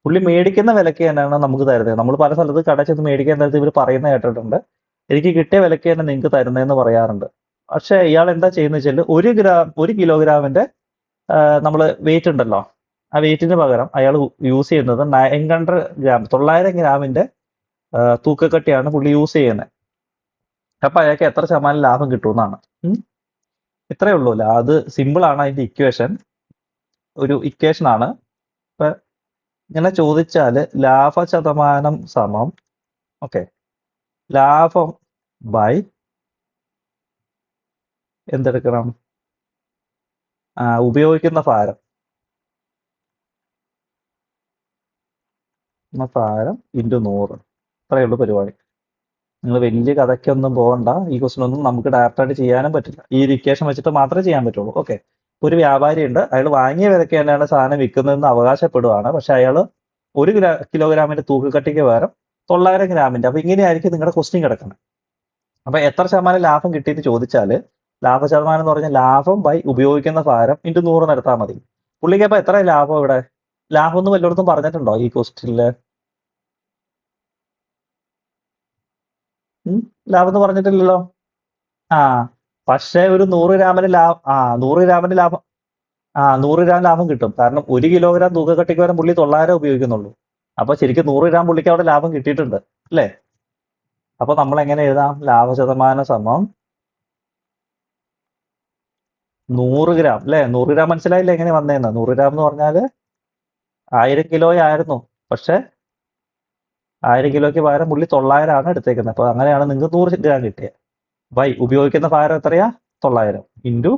Speaker 1: പുള്ളി മേടിക്കുന്ന വിലക്ക് തന്നെയാണ് നമുക്ക് തരുന്നത്. നമ്മൾ പല സ്ഥലത്ത് കട ചെന്ന് മേടിക്കാൻ നേരത്ത് ഇവർ പറയുന്ന കേട്ടിട്ടുണ്ട്, എനിക്ക് കിട്ടിയ വിലക്ക് തന്നെ നിങ്ങൾക്ക് തരുന്നതെന്ന് പറയാറുണ്ട്. പക്ഷെ ഇയാൾ എന്താ ചെയ്യുന്നത് വെച്ചാൽ 1 കിലോഗ്രാമിന്റെ നമ്മൾ വെയിറ്റ് ഉണ്ടല്ലോ, ആ വെയിറ്റിന് പകരം അയാൾ യൂസ് ചെയ്യുന്നത് 900 ഗ്രാം 900 ഗ്രാമിന്റെ തൂക്കക്കട്ടിയാണ് പുള്ളി യൂസ് ചെയ്യുന്നത്. അപ്പൊ അയാൾക്ക് എത്ര ശതമാനം ലാഭം കിട്ടുമെന്നാണ്. ഇത്രയേ ഉള്ളൂ. അത് സിമ്പിൾ ആണ് അതിന്റെ ഇക്വേഷൻ. ഒരു ഇക്വേഷൻ ആണ്. ഇപ്പൊ ഇങ്ങനെ ചോദിച്ചാല് ലാഭ ശതമാനം സമം ഓക്കെ ലാഭം ബൈ എന്തെടുക്കണം, ഉപയോഗിക്കുന്ന ഭാരം ഇൻറ്റു 100. ഇത്രയേ ഉള്ളൂ പരിപാടി. നിങ്ങൾ വലിയ കഥയ്ക്കൊന്നും പോകണ്ട. ഈ ക്വസ്റ്റൻ ഒന്നും നമുക്ക് ഡയറക്റ്റായിട്ട് ചെയ്യാനും പറ്റില്ല. ഈ ഒരു ഇക്വേഷൻ വെച്ചിട്ട് മാത്രമേ ചെയ്യാൻ പറ്റുള്ളൂ. ഓക്കെ, ഒരു വ്യാപാരി ഉണ്ട്, അയാൾ വാങ്ങിയ വിലയ്ക്ക് തന്നെയാണ് സാധനം വിൽക്കുന്നതെന്ന് അവകാശപ്പെടുവാണ്. പക്ഷെ അയാൾ 1 കിലോഗ്രാമിന്റെ തൂക്കക്കട്ടിക്ക് പകരം 900 ഗ്രാമിന്റെ. അപ്പൊ ഇങ്ങനെയായിരിക്കും നിങ്ങളുടെ ക്വസ്റ്റ്യൻ കിടക്കുന്നത്. അപ്പൊ എത്ര ശതമാനം ലാഭം കിട്ടിയെന്ന് ചോദിച്ചാൽ ലാഭ ശതമാനം എന്ന് പറഞ്ഞാൽ ലാഭം ബൈ ഉപയോഗിക്കുന്ന ഭാരം ഇൻറ്റു 100 നടത്താൽ മതി. പുള്ളിക്ക് അപ്പൊ എത്ര ലാഭം ഇവിടെ? ലാഭം ഒന്നും വല്ലയിടത്തും പറഞ്ഞിട്ടുണ്ടോ ഈ ക്വസ്റ്റ്യനില്? ലാഭം എന്ന് പറഞ്ഞിട്ടില്ലല്ലോ. ആ പക്ഷേ ഒരു 100 ഗ്രാമിന് ലാഭം 100 ഗ്രാമിന്റെ ലാഭം 100 ഗ്രാം ലാഭം കിട്ടും. കാരണം 1 കിലോഗ്രാം തൂക്കക്കട്ടിക്ക് വരെ പുള്ളി 900 ഉപയോഗിക്കുന്നുള്ളൂ. അപ്പൊ ശരിക്കും 100 ഗ്രാം പുള്ളിക്ക് അവിടെ ലാഭം കിട്ടിയിട്ടുണ്ട് അല്ലേ? അപ്പൊ നമ്മൾ എങ്ങനെ എഴുതാം? ലാഭ ശതമാനം സമം 100 ഗ്രാം അല്ലേ? 100 ഗ്രാം മനസ്സിലായില്ലേ എങ്ങനെ വന്നേന്ന്? 100 ഗ്രാം എന്ന് പറഞ്ഞാല് 1000 കിലോ ആയിരുന്നു. പക്ഷെ 1000 കിലോയ്ക്ക് പകരം പുള്ളി 900 ആണ് എടുത്തേക്കുന്നത്. അപ്പൊ അങ്ങനെയാണ് നിങ്ങൾക്ക് 100 ഗ്രാം കിട്ടിയത്. ബൈ ഉപയോഗിക്കുന്ന ഭാരം എത്രയാ? 900 ഇൻറ്റു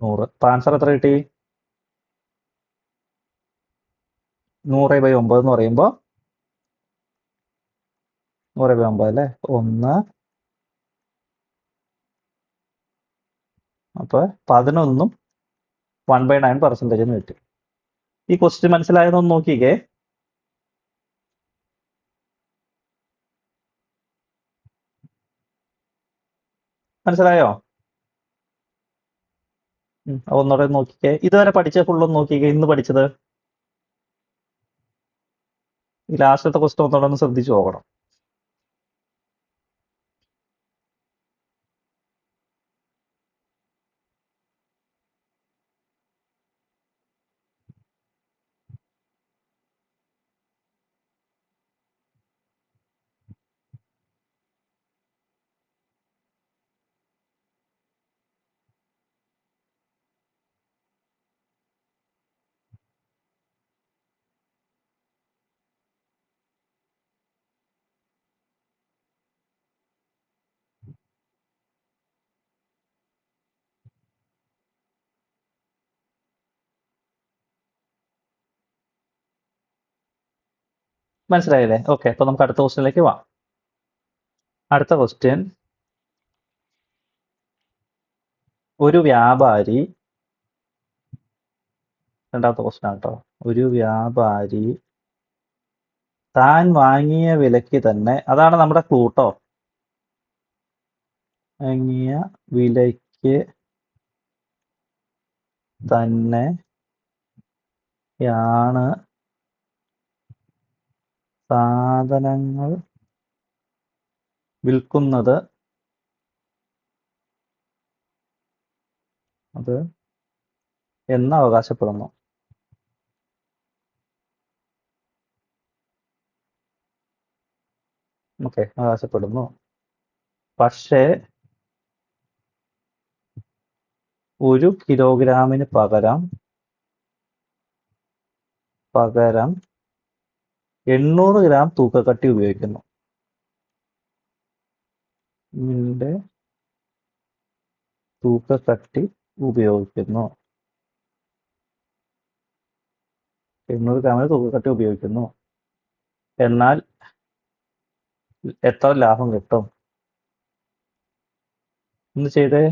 Speaker 1: 100. അപ്പൊ ആൻസർ എത്ര കിട്ടി? 100/9 എന്ന് പറയുമ്പോൾ 100/9 അല്ലേ? 1. അപ്പൊ 11ഉം 1/9% എന്ന് കിട്ടി. ഈ ക്വസ്റ്റ്യൻ മനസ്സിലായതൊന്ന് നോക്കിക്കേ. മനസ്സിലായോ? ഒന്നുകൂടെ നോക്കിക്കേ. ഇതുവരെ പഠിച്ച ഫുള്ളൊന്ന് നോക്കിക്കേ. ഇന്ന് പഠിച്ചത് ഈ ലാസ്റ്റത്തെ ക്വസ്റ്റ്യൻ ഒന്നുകൂടെ ഒന്ന് ശ്രദ്ധിച്ചു നോക്കണം. മനസ്സിലായില്ലേ? ഓക്കെ, അപ്പൊ നമുക്ക് അടുത്ത ക്വസ്റ്റ്യനിലേക്ക് പോവാം. അടുത്ത ക്വസ്റ്റ്യൻ, ഒരു വ്യാപാരി, രണ്ടാമത്തെ ക്വസ്റ്റ്യൻ ആണ് കേട്ടോ. ഒരു വ്യാപാരി താൻ വാങ്ങിയ വിലയ്ക്ക് തന്നെ, അതാണ് നമ്മുടെ ക്ലൂ ട്ടോ. വാങ്ങിയ വിലയ്ക്ക് തന്നെയാണ് സാധനങ്ങൾ വിൽക്കുന്നത്. അത് എന്ന് അവകാശപ്പെടുന്നു. ഓക്കെ, അവകാശപ്പെടുന്നു. പക്ഷേ 1 കിലോഗ്രാമിന് പകരം 800 ഗ്രാം തൂക്കക്കട്ടി ഉപയോഗിക്കുന്നു. ഇതിന്റെ തൂക്കക്കട്ടി ഉപയോഗിക്കുന്നു. 800 ഗ്രാമിന് തൂക്കക്കട്ടി ഉപയോഗിക്കുന്നു. എന്നാൽ എത്ര ലാഭം കിട്ടും? ഒന്ന് ചെയ്തേ.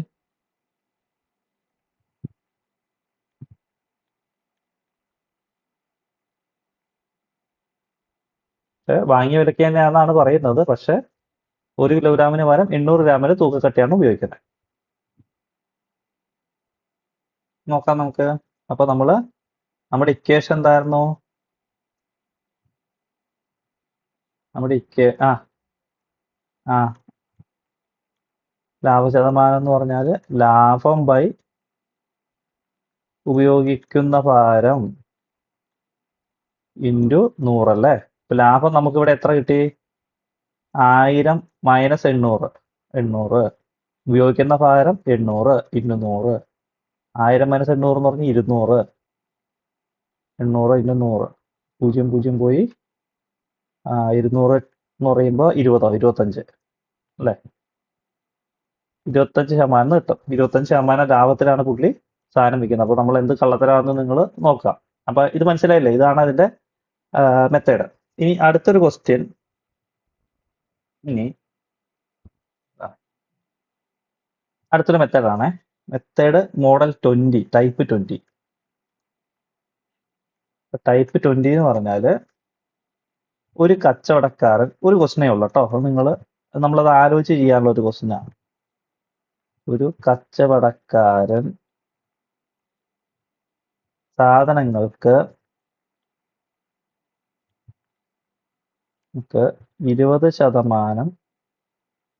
Speaker 1: വാങ്ങിയ വിലയ്ക്ക് തന്നെയാണെന്നാണ് പറയുന്നത്. പക്ഷെ 1 കിലോഗ്രാമിന് പകരം 800 ഗ്രാമിന്റെ തൂക്കക്കട്ടിയാണ് ഉപയോഗിക്കുന്നത്. നോക്കാം നമുക്ക്. അപ്പൊ നമ്മുടെ ഇക്വേഷൻ എന്തായിരുന്നു? ആ ലാഭശതമാനം എന്ന് പറഞ്ഞാൽ ലാഭം ബൈ ഉപയോഗിക്കുന്ന ഭാരം ഇൻറ്റു 100 അല്ലേ? ഇപ്പൊ ലാഭം നമുക്കിവിടെ എത്ര കിട്ടി? 1000 മൈനസ് 800. ഉപയോഗിക്കുന്ന ഭാരം 800 ഇൻറ്റു 100. 1000 മൈനസ് 800 എന്ന് പറഞ്ഞാൽ 200. 800 ഇൻറ്റു 100. 0 പോയി 200 എന്ന് പറയുമ്പോൾ 25 അല്ലേ? 25% കിട്ടും. 25% ലാഭത്തിലാണ് പുള്ളി സാധനം വിൽക്കുന്നത്. അപ്പോൾ നമ്മൾ എന്ത് കള്ളത്തരാണെന്ന് നിങ്ങൾ നോക്കാം. അപ്പൊ ഇത് മനസ്സിലായില്ലേ? ഇതാണ് അതിന്റെ മെത്തേഡ്. ഇനി അടുത്തൊരു ക്വസ്റ്റ്യൻ. അടുത്തൊരു മെത്തേഡാണ്. Method model 20, type 20. ടൈപ്പ് 20 എന്ന് പറഞ്ഞാൽ ഒരു കച്ചവടക്കാരൻ, ഒരു ക്വസ്റ്റ്യനേ ഉള്ളൂ കേട്ടോ. അപ്പോൾ നമ്മളത് ആലോചിച്ച് ചെയ്യാനുള്ള ഒരു ക്വസ്റ്റ്യനാണ്. ഒരു കച്ചവടക്കാരൻ സാധനങ്ങൾക്ക് 20%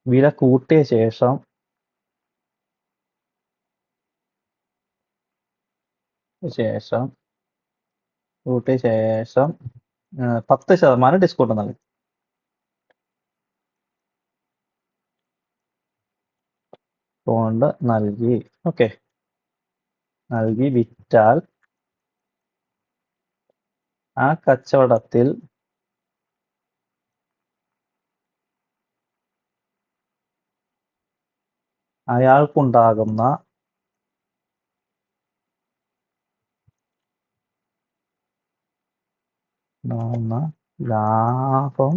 Speaker 1: വില കൂട്ടിയ ശേഷം 10% ഡിസ്കൗണ്ട് നൽകി. ഓക്കെ, നൽകി വിറ്റാൽ ആ കച്ചവടത്തിൽ അയാൾക്കുണ്ടാകുന്ന ലാഭം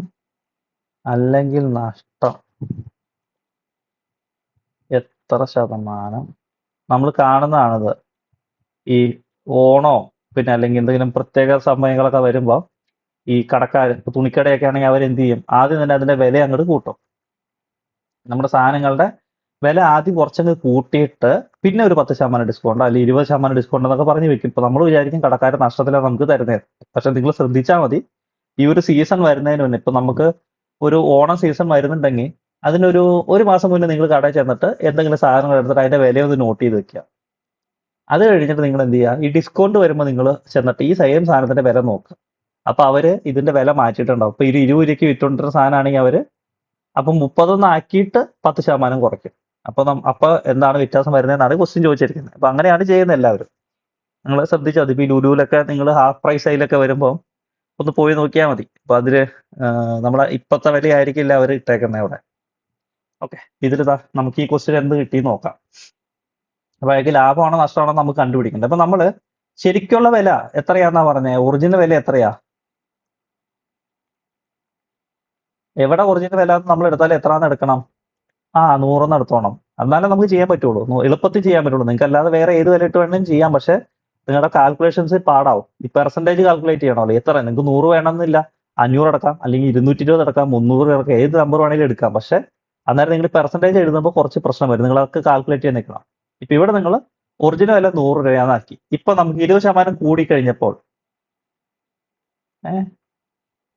Speaker 1: അല്ലെങ്കിൽ നഷ്ടം എത്ര ശതമാനം? നമ്മൾ കാണുന്നതാണിത്. ഈ ഓണോ പിന്നെ അല്ലെങ്കിൽ എന്തെങ്കിലും പ്രത്യേക സമയങ്ങളൊക്കെ വരുമ്പോൾ ഈ കടക്കാർ, തുണിക്കടയൊക്കെ ആണെങ്കിൽ അവരെന്ത് ചെയ്യും? ആദ്യം തന്നെ അതിന്റെ വില അങ്ങോട്ട് കൂട്ടും. നമ്മുടെ സാധനങ്ങളുടെ വില ആദ്യം കുറച്ചങ്ങ് കൂട്ടിയിട്ട് പിന്നെ ഒരു 10% ഡിസ്കൗണ്ട് അല്ലെങ്കിൽ 20% ഡിസ്കൗണ്ട് എന്നൊക്കെ പറഞ്ഞ് വെക്കും. ഇപ്പൊ നമ്മൾ വിചാരിക്കും കടക്കാർ നഷ്ടത്തിലാണ് നമുക്ക് തരുന്നത്. പക്ഷെ നിങ്ങൾ ശ്രദ്ധിച്ചാൽ മതി, ഈ ഒരു സീസൺ വരുന്നതിന് മുന്നേ, ഇപ്പൊ നമുക്ക് ഒരു ഓണം സീസൺ വരുന്നുണ്ടെങ്കിൽ ഒരു മാസം മുന്നേ നിങ്ങൾ കടയിൽ ചെന്നിട്ട് എന്തെങ്കിലും സാധനങ്ങൾ എടുത്തിട്ട് അതിന്റെ വില ഒന്ന് നോട്ട് ചെയ്ത് വെക്കുക. അത് കഴിഞ്ഞിട്ട് നിങ്ങൾ എന്ത് ചെയ്യുക? ഈ ഡിസ്കൗണ്ട് വരുമ്പോൾ നിങ്ങൾ ചെന്നിട്ട് ഈ സെയിം സാധനത്തിന്റെ വില നോക്കുക. അപ്പൊ അവര് ഇതിന്റെ വില മാറ്റിയിട്ടുണ്ടാവും. ഇപ്പൊ 20 രൂപയ്ക്ക് വിറ്റുകൊണ്ടിരുന്ന സാധനമാണെങ്കിൽ അവര് അപ്പൊ 30 ആക്കിയിട്ട് 10% കുറയ്ക്കും. അപ്പൊ എന്താണ് വ്യത്യാസം വരുന്നതെന്നാണ് ക്വസ്റ്റ്യൻ ചോദിച്ചിരിക്കുന്നത്. അപ്പൊ അങ്ങനെയാണ് ചെയ്യുന്നത് എല്ലാവരും. നിങ്ങൾ ശ്രദ്ധിച്ചാൽ മതി. ഇപ്പൊ ഈ ലുലുവിലൊക്കെ നിങ്ങൾ ഹാഫ് പ്രൈസ് സെയിലൊക്കെ വരുമ്പോൾ ഒന്ന് പോയി നോക്കിയാൽ മതി. അപ്പൊ അതില് നമ്മളെ ഇപ്പത്തെ വില ആയിരിക്കില്ല അവർ ഇട്ടേക്കുന്നത് അവിടെ. ഓക്കെ, ഇതിലിതാ നമുക്ക് ഈ ക്വസ്റ്റ്യൻ എന്ത് കിട്ടി നോക്കാം. അപ്പൊ അയാൾക്ക് ലാഭമാണോ നഷ്ടമാണോ നമുക്ക് കണ്ടുപിടിക്കേണ്ടത്. അപ്പൊ നമ്മള് ശരിക്കുള്ള വില എത്രയാന്നാ പറഞ്ഞത്? ഒറിജിനൽ വില എത്രയാ? എവിടെ ഒറിജിനൽ വില നമ്മൾ എടുത്താൽ എത്രാന്ന് എടുക്കണം? 100 എടുത്തോണം. എന്നാലേ നമുക്ക് ചെയ്യാൻ പറ്റുള്ളൂ. എളുപ്പത്തിൽ ചെയ്യാൻ പറ്റുള്ളൂ. നിങ്ങൾക്ക് അല്ലാതെ വേറെ ഏത് വില ഇട്ട് വേണമെങ്കിലും ചെയ്യാം. പക്ഷെ നിങ്ങളുടെ കാൽക്കുലേഷൻസ് പാടാവും. ഈ പെർസെന്റേജ് കാൽക്കുലേറ്റ് ചെയ്യണമല്ലോ. എത്ര നിങ്ങൾക്ക് 100 വേണമെന്നില്ല, 500 അടക്കാം, അല്ലെങ്കിൽ 220 അടക്കാം, 300 അടക്കാം, ഏത് നമ്പർ വേണമെങ്കിലും എടുക്കാം. പക്ഷെ അന്നേരം നിങ്ങൾ പെർസെന്റേജ് എഴുതുമ്പോൾ കുറച്ച് പ്രശ്നം വരും. നിങ്ങളൊക്കെ കാൽക്കുലേറ്റ് ചെയ്യാൻ നിൽക്കണം. ഇപ്പൊ ഇവിടെ നിങ്ങൾ ഒറിജിനൽ വില 100 രൂപയാന്നാക്കി. ഇപ്പൊ നമുക്ക് 20% കൂടിക്കഴിഞ്ഞപ്പോൾ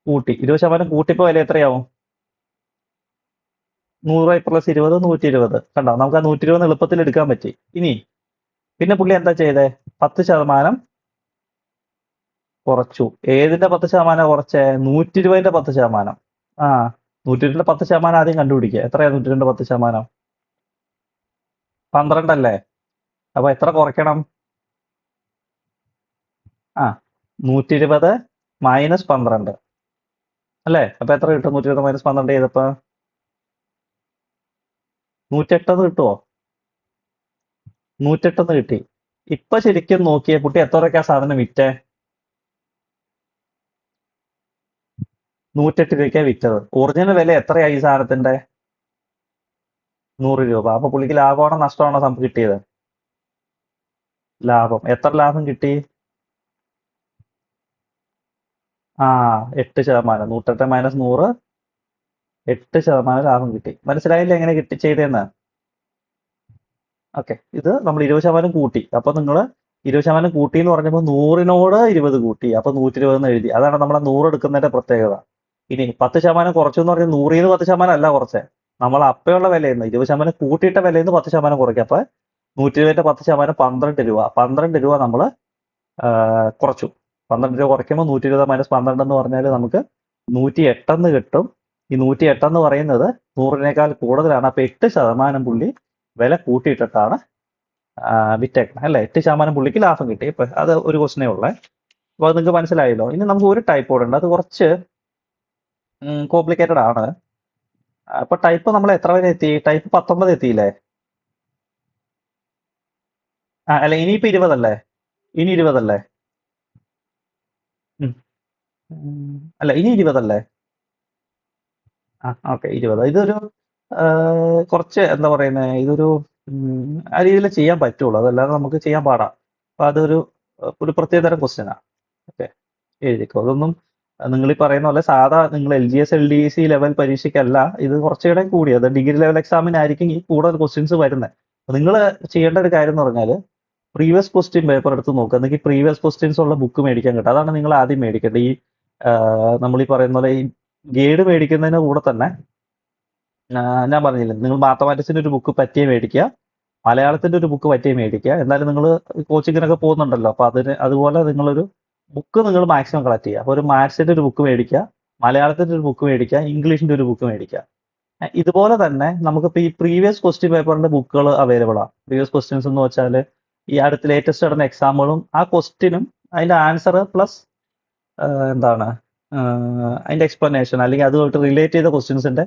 Speaker 1: കൂട്ടി 20% കൂട്ടിയപ്പോൾ വില എത്രയാവും? 100 പ്ലസ് 20 120. കണ്ടോ, നമുക്ക് ആ 120 എളുപ്പത്തിൽ എടുക്കാൻ പറ്റി. ഇനി പിന്നെ പുള്ളി എന്താ ചെയ്തേ? 10% കുറച്ചു. ഏതിന്റെ 10% കുറച്ചേ? 120ന്റെ 10%. 120ന്റെ 10% ആദ്യം കണ്ടുപിടിക്കുക. എത്രയാ 120ന്റെ 10%? 12 അല്ലേ? അപ്പൊ എത്ര കുറയ്ക്കണം? 120 മൈനസ് 12 അല്ലേ? അപ്പൊ എത്ര കിട്ടും? 120 മൈനസ് 12 ചെയ്തപ്പോ 108 കിട്ടുമോ? 108 കിട്ടി. ഇപ്പൊ ശരിക്കും നോക്കിയേ കുട്ടി എത്ര രൂപയ്ക്കാ സാധനം വിറ്റേ? 108 രൂപയ്ക്കാണ് വിറ്റത്. ഒറിജിനൽ വില എത്രയായി ഈ സാധനത്തിന്റെ? 100 രൂപ. അപ്പൊ പുള്ളിക്ക് ലാഭമാണോ നഷ്ടമാണോ കിട്ടിയത്? ലാഭം. എത്ര ലാഭം കിട്ടി? 8%. 108 മൈനസ് 100, 8% ലാഭം കിട്ടി. മനസ്സിലായില്ല എങ്ങനെ ചെയ്തതെന്ന്? ഓക്കെ, ഇത് നമ്മൾ 20% കൂട്ടി. അപ്പൊ നിങ്ങൾ 20% കൂട്ടി എന്ന് പറഞ്ഞപ്പോൾ 100നോട് 20 കൂട്ടി, അപ്പൊ 120 എഴുതി. അതാണ് നമ്മളെ 100 എടുക്കുന്നതിന്റെ പ്രത്യേകത. ഇനി 10% കുറച്ചു എന്ന് പറഞ്ഞാൽ 100 10% അല്ല കുറച്ചേ, നമ്മൾ അപ്പയുള്ള വിലയിൽ 20% കൂട്ടിയിട്ട വിലയിൽ നിന്ന് 10% കുറയ്ക്കുക. അപ്പൊ 120ന്റെ 10% 12 രൂപ. 12 രൂപ നമ്മൾ കുറച്ചു. 12 രൂപ കുറയ്ക്കുമ്പോൾ 120 മൈനസ് 12 എന്ന് പറഞ്ഞാൽ നമുക്ക് 108 കിട്ടും. ഈ 108 എന്ന് പറയുന്നത് 100നേക്കാൾ കൂടുതലാണ്. അപ്പൊ 8% പുള്ളി വില കൂട്ടിയിട്ടിട്ടാണ് വിറ്റേക്കണം അല്ലേ? 8% പുള്ളിക്ക് ലാഭം കിട്ടി. ഇപ്പൊ അത് ഒരു ക്വസ്റ്റനേ ഉള്ളേ. അപ്പൊ അത് നിങ്ങൾക്ക് മനസ്സിലായല്ലോ. ഇനി നമുക്ക് ഒരു ടൈപ്പ് കൂടെ ഉണ്ട്, അത് കുറച്ച് കോംപ്ലിക്കേറ്റഡ് ആണ്. അപ്പൊ ടൈപ്പ് നമ്മൾ എത്ര വരെ എത്തി? ടൈപ്പ് 19 എത്തിയില്ലേ? അല്ല, ഇനിയിപ്പോ 20 അല്ലേ? ഇനി 20 അല്ലേ? അല്ല, ഇനി 20 അല്ലേ? ഓക്കെ, 20. ഇതൊരു കുറച്ച് എന്താ പറയുന്നത്, ഇതൊരു ആ രീതിയിൽ ചെയ്യാൻ പറ്റുള്ളൂ, അതല്ലാതെ നമുക്ക് ചെയ്യാൻ പാടാം. അപ്പൊ അതൊരു ഒരു പ്രത്യേകതരം ക്വസ്റ്റ്യനാണ്. ഓക്കെ, എഴുതിക്കോ. അതൊന്നും നിങ്ങൾ ഈ പറയുന്ന പോലെ സാധാ നിങ്ങൾ LGS LDC ലെവൽ പരീക്ഷയ്ക്കല്ല, ഇത് കുറച്ചുകൂടെ കൂടി, അത് ഡിഗ്രി ലെവൽ എക്സാമിനായിരിക്കും ഈ കൂടുതൽ ക്വസ്റ്റ്യൻസ് വരുന്നത്. നിങ്ങൾ ചെയ്യേണ്ട ഒരു കാര്യം എന്ന് പറഞ്ഞാൽ പ്രീവിയസ് ക്വസ്റ്റ്യൻ പേപ്പർ എടുത്ത് നോക്കുക, അല്ലെങ്കിൽ പ്രീവിയസ് ക്വസ്റ്റ്യൻസ് ഉള്ള ബുക്ക് മേടിക്കാൻ കിട്ടും. അതാണ് നിങ്ങൾ ആദ്യം മേടിക്കേണ്ടത്. ഈ നമ്മൾ ഈ പറയുന്ന പോലെ ഈ ഗൈഡ് മേടിക്കുന്നതിന് കൂടെ തന്നെ ഞാൻ പറഞ്ഞില്ലേ, നിങ്ങൾ മാത്തമാറ്റിക്സിന്റെ ഒരു ബുക്ക് പറ്റിയേ മേടിക്കുക, മലയാളത്തിന്റെ ഒരു ബുക്ക് പറ്റിയേ മേടിക്കുക. എന്നാലും നിങ്ങൾ കോച്ചിങ്ങിനൊക്കെ പോകുന്നുണ്ടല്ലോ, അപ്പൊ അതുപോലെ നിങ്ങളൊരു ബുക്ക് നിങ്ങൾ മാക്സിമം കളക്ട് ചെയ്യുക. അപ്പോൾ ഒരു മാത്സിന്റെ ഒരു ബുക്ക് മേടിക്കുക, മലയാളത്തിന്റെ ഒരു ബുക്ക് മേടിക്കുക, ഇംഗ്ലീഷിന്റെ ഒരു ബുക്ക് മേടിക്കുക. ഇതുപോലെ തന്നെ നമുക്കിപ്പോൾ ഈ പ്രീവിയസ് ക്വസ്റ്റ്യൻ പേപ്പറിന്റെ ബുക്കുകൾ അവൈലബിൾ ആണ്. പ്രീവിയസ് ക്വസ്റ്റ്യൻസ് എന്ന് വെച്ചാൽ ഈ അടുത്ത് ലേറ്റസ്റ്റ് നടന്ന എക്സാമുകളും ആ ക്വസ്റ്റ്യനും അതിന്റെ ആൻസർ പ്ലസ് എന്താണ് അതിന്റെ എക്സ്പ്ലനേഷൻ, അല്ലെങ്കിൽ അതുമായിട്ട് റിലേറ്റ് ചെയ്ത ക്വസ്റ്റ്യൻസിന്റെ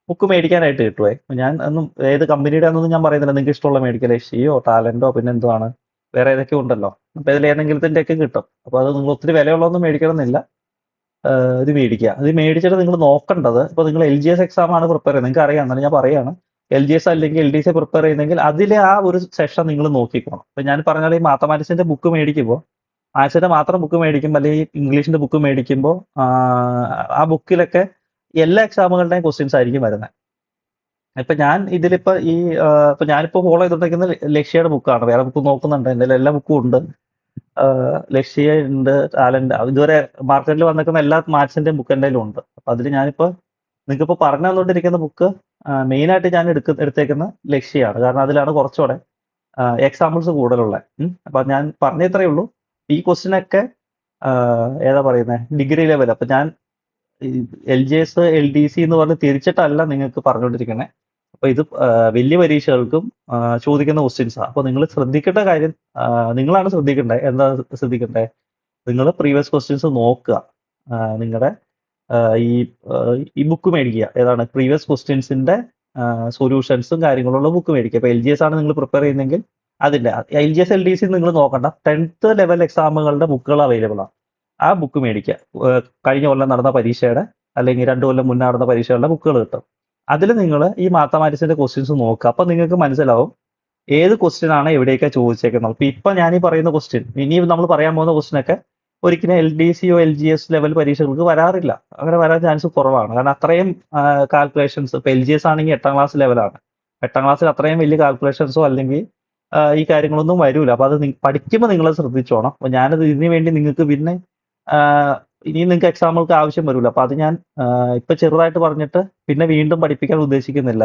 Speaker 1: ബുക്ക് മേടിക്കാനായിട്ട് കിട്ടുവേ. ഞാൻ ഒന്നും ഏത് കമ്പനിയുടെ ആണെന്നൊന്നും ഞാൻ പറയുന്നില്ല, നിങ്ങൾക്ക് ഇഷ്ടമുള്ള മേടിക്കൽ, ഷിയോ ടാലന്റോ പിന്നെ എന്തുവാണ് വേറെ ഏതൊക്കെ ഉണ്ടല്ലോ. അപ്പൊ ഇതിൽ ഏതെങ്കിലത്തിന്റെ ഒക്കെ കിട്ടും. അപ്പൊ അത് നിങ്ങൾ ഒത്തിരി വിലയുള്ളതൊന്നും മേടിക്കണമെന്നില്ല, ഇത് മേടിക്കുക. ഇത് മേടിച്ചിട്ട് നിങ്ങൾ നോക്കേണ്ടത്, ഇപ്പൊ നിങ്ങൾ LGS എക്സാം ആണ് പ്രിപ്പയർ ചെയ്യുന്നത്, നിങ്ങൾക്ക് അറിയാം, എന്നാലും ഞാൻ പറയുകയാണ്. LGS അല്ലെങ്കിൽ LDC പ്രിപ്പയർ ചെയ്യുന്നെങ്കിൽ അതിലെ ആ ഒരു സെഷൻ നിങ്ങൾ നോക്കിക്കോണം. ഇപ്പൊ ഞാൻ പറഞ്ഞാൽ ഈ മാത്തമാറ്റിക്സിന്റെ ബുക്ക് മേടിക്കുമ്പോൾ, മാത്സിന്റെ മാത്രം ബുക്ക് മേടിക്കുമ്പോൾ അല്ലെങ്കിൽ ഇംഗ്ലീഷിന്റെ ബുക്ക് മേടിക്കുമ്പോൾ ആ ബുക്കിലൊക്കെ എല്ലാ എക്സാമുകളുടെയും ക്വസ്റ്റ്യൻസ് ആയിരിക്കും വരുന്നത്. ഇപ്പൊ ഞാൻ ഇതിലിപ്പോ ഇപ്പൊ ഞാനിപ്പോ ഫോളോ ചെയ്തോണ്ടിരിക്കുന്ന ലക്ഷ്യയുടെ ബുക്കാണ്. വേറെ ബുക്ക് നോക്കുന്നുണ്ട്, എൻ്റെ എല്ലാ ബുക്കും ഉണ്ട്. ലക്ഷ്യ ഉണ്ട്, ടാലന്റ്, ഇതുവരെ മാർക്കറ്റിൽ വന്നിരിക്കുന്ന എല്ലാ മാത്സിന്റെയും ബുക്ക് എൻ്റെ ഉണ്ട്. അപ്പൊ അതിൽ ഞാനിപ്പോ നിങ്ങൾക്കിപ്പോ പറഞ്ഞു തന്നുകൊണ്ടിരിക്കുന്ന ബുക്ക് മെയിൻ ആയിട്ട് ഞാൻ എടുത്തേക്കുന്ന ലക്ഷ്യയാണ്. കാരണം അതിലാണ് കുറച്ചുകൂടെ എക്സാമ്പിൾസ് കൂടുതലുള്ളത്. അപ്പൊ ഞാൻ പറഞ്ഞത്രേ ഉള്ളൂ. ഈ ക്വസ്റ്റ്യനൊക്കെ ഏതാ പറയുന്നത്, ഡിഗ്രി ലെവൽ. അപ്പൊ ഞാൻ LGS LDC എന്ന് പറഞ്ഞ് തിരിച്ചിട്ടല്ല നിങ്ങൾക്ക് പറഞ്ഞുകൊണ്ടിരിക്കുന്നത്. അപ്പൊ ഇത് വലിയ പരീക്ഷകൾക്കും ചോദിക്കുന്ന ക്വസ്റ്റ്യൻസാണ്. അപ്പൊ നിങ്ങൾ ശ്രദ്ധിക്കേണ്ട കാര്യം, നിങ്ങളാണ് ശ്രദ്ധിക്കേണ്ടത്. എന്താ ശ്രദ്ധിക്കേണ്ടത്? നിങ്ങൾ പ്രീവിയസ് ക്വസ്റ്റ്യൻസ് നോക്കുക. നിങ്ങളുടെ ഈ ബുക്ക് മേടിക്കുക. ഏതാണ്? പ്രീവിയസ് ക്വസ്റ്റ്യൻസിന്റെ സൊല്യൂഷൻസും കാര്യങ്ങളുള്ള ബുക്ക് മേടിക്കുക. ഇപ്പൊ LGS ആണ് നിങ്ങൾ പ്രിപ്പയർ ചെയ്യുന്നെങ്കിൽ അതിന്റെ LGS LDC നിങ്ങൾ നോക്കണ്ട, 10th ലെവൽ എക്സാമുകളുടെ ബുക്കുകൾ അവൈലബിൾ ആണ്. ആ ബുക്ക് മേടിക്കുക. കഴിഞ്ഞ കൊല്ലം നടന്ന പരീക്ഷയുടെ അല്ലെങ്കിൽ 2 കൊല്ലം മുന്നേ നടന്ന പരീക്ഷകളുടെ ബുക്കുകൾ കിട്ടും. അതിൽ നിങ്ങൾ ഈ മാത്തമാറ്റിക്സിന്റെ ക്വസ്റ്റ്യൻസ് നോക്കുക. അപ്പൊ നിങ്ങൾക്ക് മനസ്സിലാവും ഏത് ക്വസ്റ്റ്യൻ ആണ് എവിടെയൊക്കെ ചോദിച്ചേക്കുന്നത്. ഇപ്പൊ ഞാൻ ഈ പറയുന്ന ക്വസ്റ്റ്യൻ, ഇനി നമ്മൾ പറയാൻ പോകുന്ന ക്വസ്റ്റ്യൻ ഒക്കെ ഒരിക്കലും LDCയോ LGS ലെവൽ പരീക്ഷകൾക്ക് വരാറില്ല. അങ്ങനെ വരാൻ ചാൻസ് കുറവാണ്. കാരണം അത്രയും കാൽക്കുലേഷൻസ്, ഇപ്പൊ LGS ആണെങ്കിൽ 8ാം ക്ലാസ് ലെവലാണ്. 8ാം ക്ലാസ്സിൽ അത്രയും വലിയ കാൽക്കുലേഷൻസോ അല്ലെങ്കിൽ ഈ കാര്യങ്ങളൊന്നും വരൂല. അപ്പൊ അത് പഠിക്കുമ്പോൾ നിങ്ങൾ ശ്രദ്ധിച്ചോണം. അപ്പൊ ഞാനത് ഇതിനു വേണ്ടി നിങ്ങൾക്ക് പിന്നെ ഇനി നിങ്ങൾക്ക് എക്സാമുകൾക്ക് ആവശ്യം വരില്ല. അപ്പൊ അത് ഞാൻ ഇപ്പൊ ചെറുതായിട്ട് പറഞ്ഞിട്ട് പിന്നെ വീണ്ടും പഠിപ്പിക്കാൻ ഉദ്ദേശിക്കുന്നില്ല.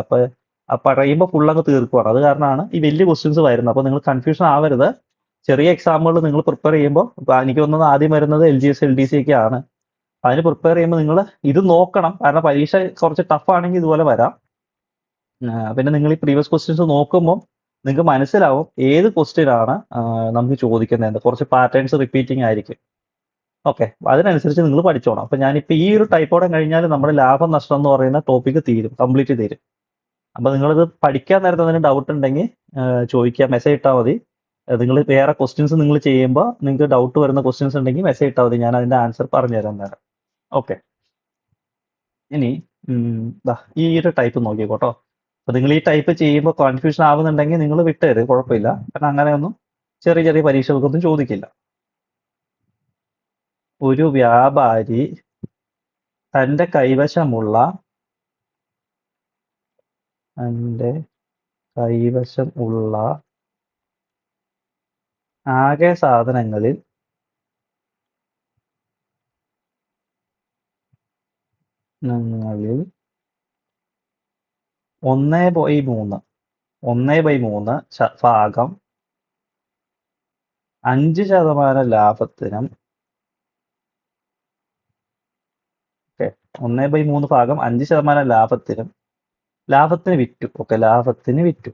Speaker 1: അപ്പൊ പറയുമ്പോൾ ഫുൾ അങ്ങ് തീർക്കുവാണ്. അത് കാരണമാണ് ഈ വലിയ ക്വസ്റ്റ്യൻസ് വരുന്നത്. അപ്പൊ നിങ്ങൾ കൺഫ്യൂഷൻ ആവരുത്. ചെറിയ എക്സാമുകൾ നിങ്ങൾ പ്രിപ്പയർ ചെയ്യുമ്പോൾ, എനിക്ക് തോന്നുന്നത് ആദ്യം വരുന്നത് LGS LDC ഒക്കെ ആണ്. അതിന് പ്രിപ്പയർ ചെയ്യുമ്പോൾ നിങ്ങൾ ഇത് നോക്കണം. കാരണം പരീക്ഷ കുറച്ച് ടഫ് ആണെങ്കിൽ ഇതുപോലെ വരാം. പിന്നെ നിങ്ങൾ ഈ പ്രീവിയസ് ക്വസ്റ്റ്യൻസ് നോക്കുമ്പോൾ നിങ്ങൾക്ക് മനസ്സിലാവും ഏത് ക്വസ്റ്റ്യൻ ആണ് നമുക്ക് ചോദിക്കുന്നത്. കുറച്ച് പാറ്റേൺസ് റിപ്പീറ്റിംഗ് ആയിരിക്കും. ഓക്കെ, അതിനനുസരിച്ച് നിങ്ങൾ പഠിച്ചോണം. അപ്പൊ ഞാനിപ്പോ ഈ ഒരു ടൈപ്പോടെ കഴിഞ്ഞാൽ നമ്മുടെ ലാഭം നഷ്ടം എന്ന് പറയുന്ന ടോപ്പിക്ക് കംപ്ലീറ്റ് തീരും. അപ്പൊ നിങ്ങളിത് പഠിക്കാൻ നേരത്തെ അതിന് ഡൗട്ട് ഉണ്ടെങ്കിൽ ചോദിക്കുക, മെസ്സേജ് ഇട്ടാൽ മതി. നിങ്ങൾ വേറെ ക്വസ്റ്റ്യൻസ് നിങ്ങൾ ചെയ്യുമ്പോൾ നിങ്ങൾക്ക് ഡൗട്ട് വരുന്ന ക്വസ്റ്റ്യൻസ് ഉണ്ടെങ്കിൽ മെസ്സേജ് ഇട്ടാൽ മതി, ഞാൻ അതിന്റെ ആൻസർ പറഞ്ഞു തരാൻ നേരം. ഓക്കെ. ഇനി ദാ ഈ ഒരു ടൈപ്പ് നോക്കിക്കോട്ടോ. അപ്പൊ നിങ്ങൾ ഈ ടൈപ്പ് ചെയ്യുമ്പോൾ കൺഫ്യൂഷൻ ആവുന്നുണ്ടെങ്കിൽ നിങ്ങൾ വിട്ടേര്, കുഴപ്പമില്ല. കാരണം അങ്ങനെയൊന്നും ചെറിയ ചെറിയ പരീക്ഷകൾക്കൊന്നും ചോദിക്കില്ല. ഒരു വ്യാപാരി തന്റെ കൈവശമുള്ള ആകെ സാധനങ്ങളിൽ 1/3 ഭാഗം 5% ലാഭത്തിനും 1/3 ഭാഗം 5% ലാഭത്തിന് വിറ്റു. ലാഭത്തിന് വിറ്റു.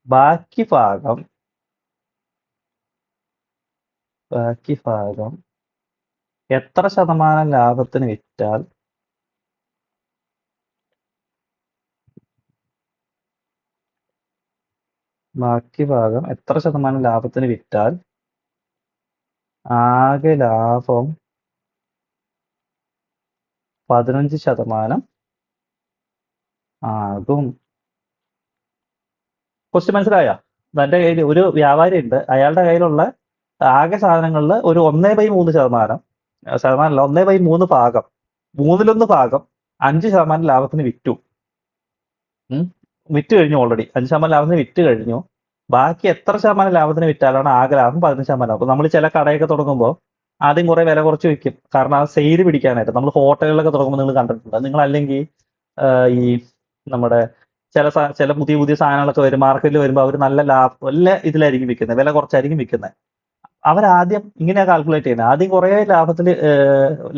Speaker 1: ബാക്കി ഭാഗം എത്ര ശതമാനം ലാഭത്തിന് വിറ്റാൽ ആകെ ലാഭം 15% ആകും. ക്വസ്റ്റ്യൻ മനസ്സിലായ? തന്റെ കയ്യിൽ ഒരു വ്യാപാരി ഉണ്ട്, അയാളുടെ കയ്യിലുള്ള ആകെ സാധനങ്ങളിൽ ഒരു 1/3 ശതമാനമല്ല, 1/3 ഭാഗം, 1/3 ഭാഗം 5% ലാഭത്തിന് വിറ്റു. വിറ്റ് കഴിഞ്ഞു. ഓൾറെഡി 5% ലാഭത്തിന് വിറ്റ് കഴിഞ്ഞു. ബാക്കി എത്ര ശതമാനം ലാഭത്തിന് വിറ്റാലാണ് ആകെ ലാഭം 15%. അപ്പൊ നമ്മൾ ചില കടയൊക്കെ തുടങ്ങുമ്പോൾ ആദ്യം കുറെ വില കുറച്ച് വെക്കും. കാരണം ആ സെയിൽ പിടിക്കാനായിട്ട്. നമ്മൾ ഹോട്ടലുകളൊക്കെ തുടങ്ങുമ്പോൾ നിങ്ങൾ കണ്ടിട്ടുണ്ട്. നിങ്ങൾ അല്ലെങ്കിൽ ഈ നമ്മുടെ ചില പുതിയ പുതിയ സാധനങ്ങളൊക്കെ വരും, മാർക്കറ്റിൽ വരുമ്പോൾ അവർ നല്ല ഇതിലായിരിക്കും വിൽക്കുന്നത്, വില കുറച്ചായിരിക്കും വിൽക്കുന്നത്. അവരാദ്യം ഇങ്ങനെയാ കാൽക്കുലേറ്റ് ചെയ്യുന്നത്. ആദ്യം കുറെ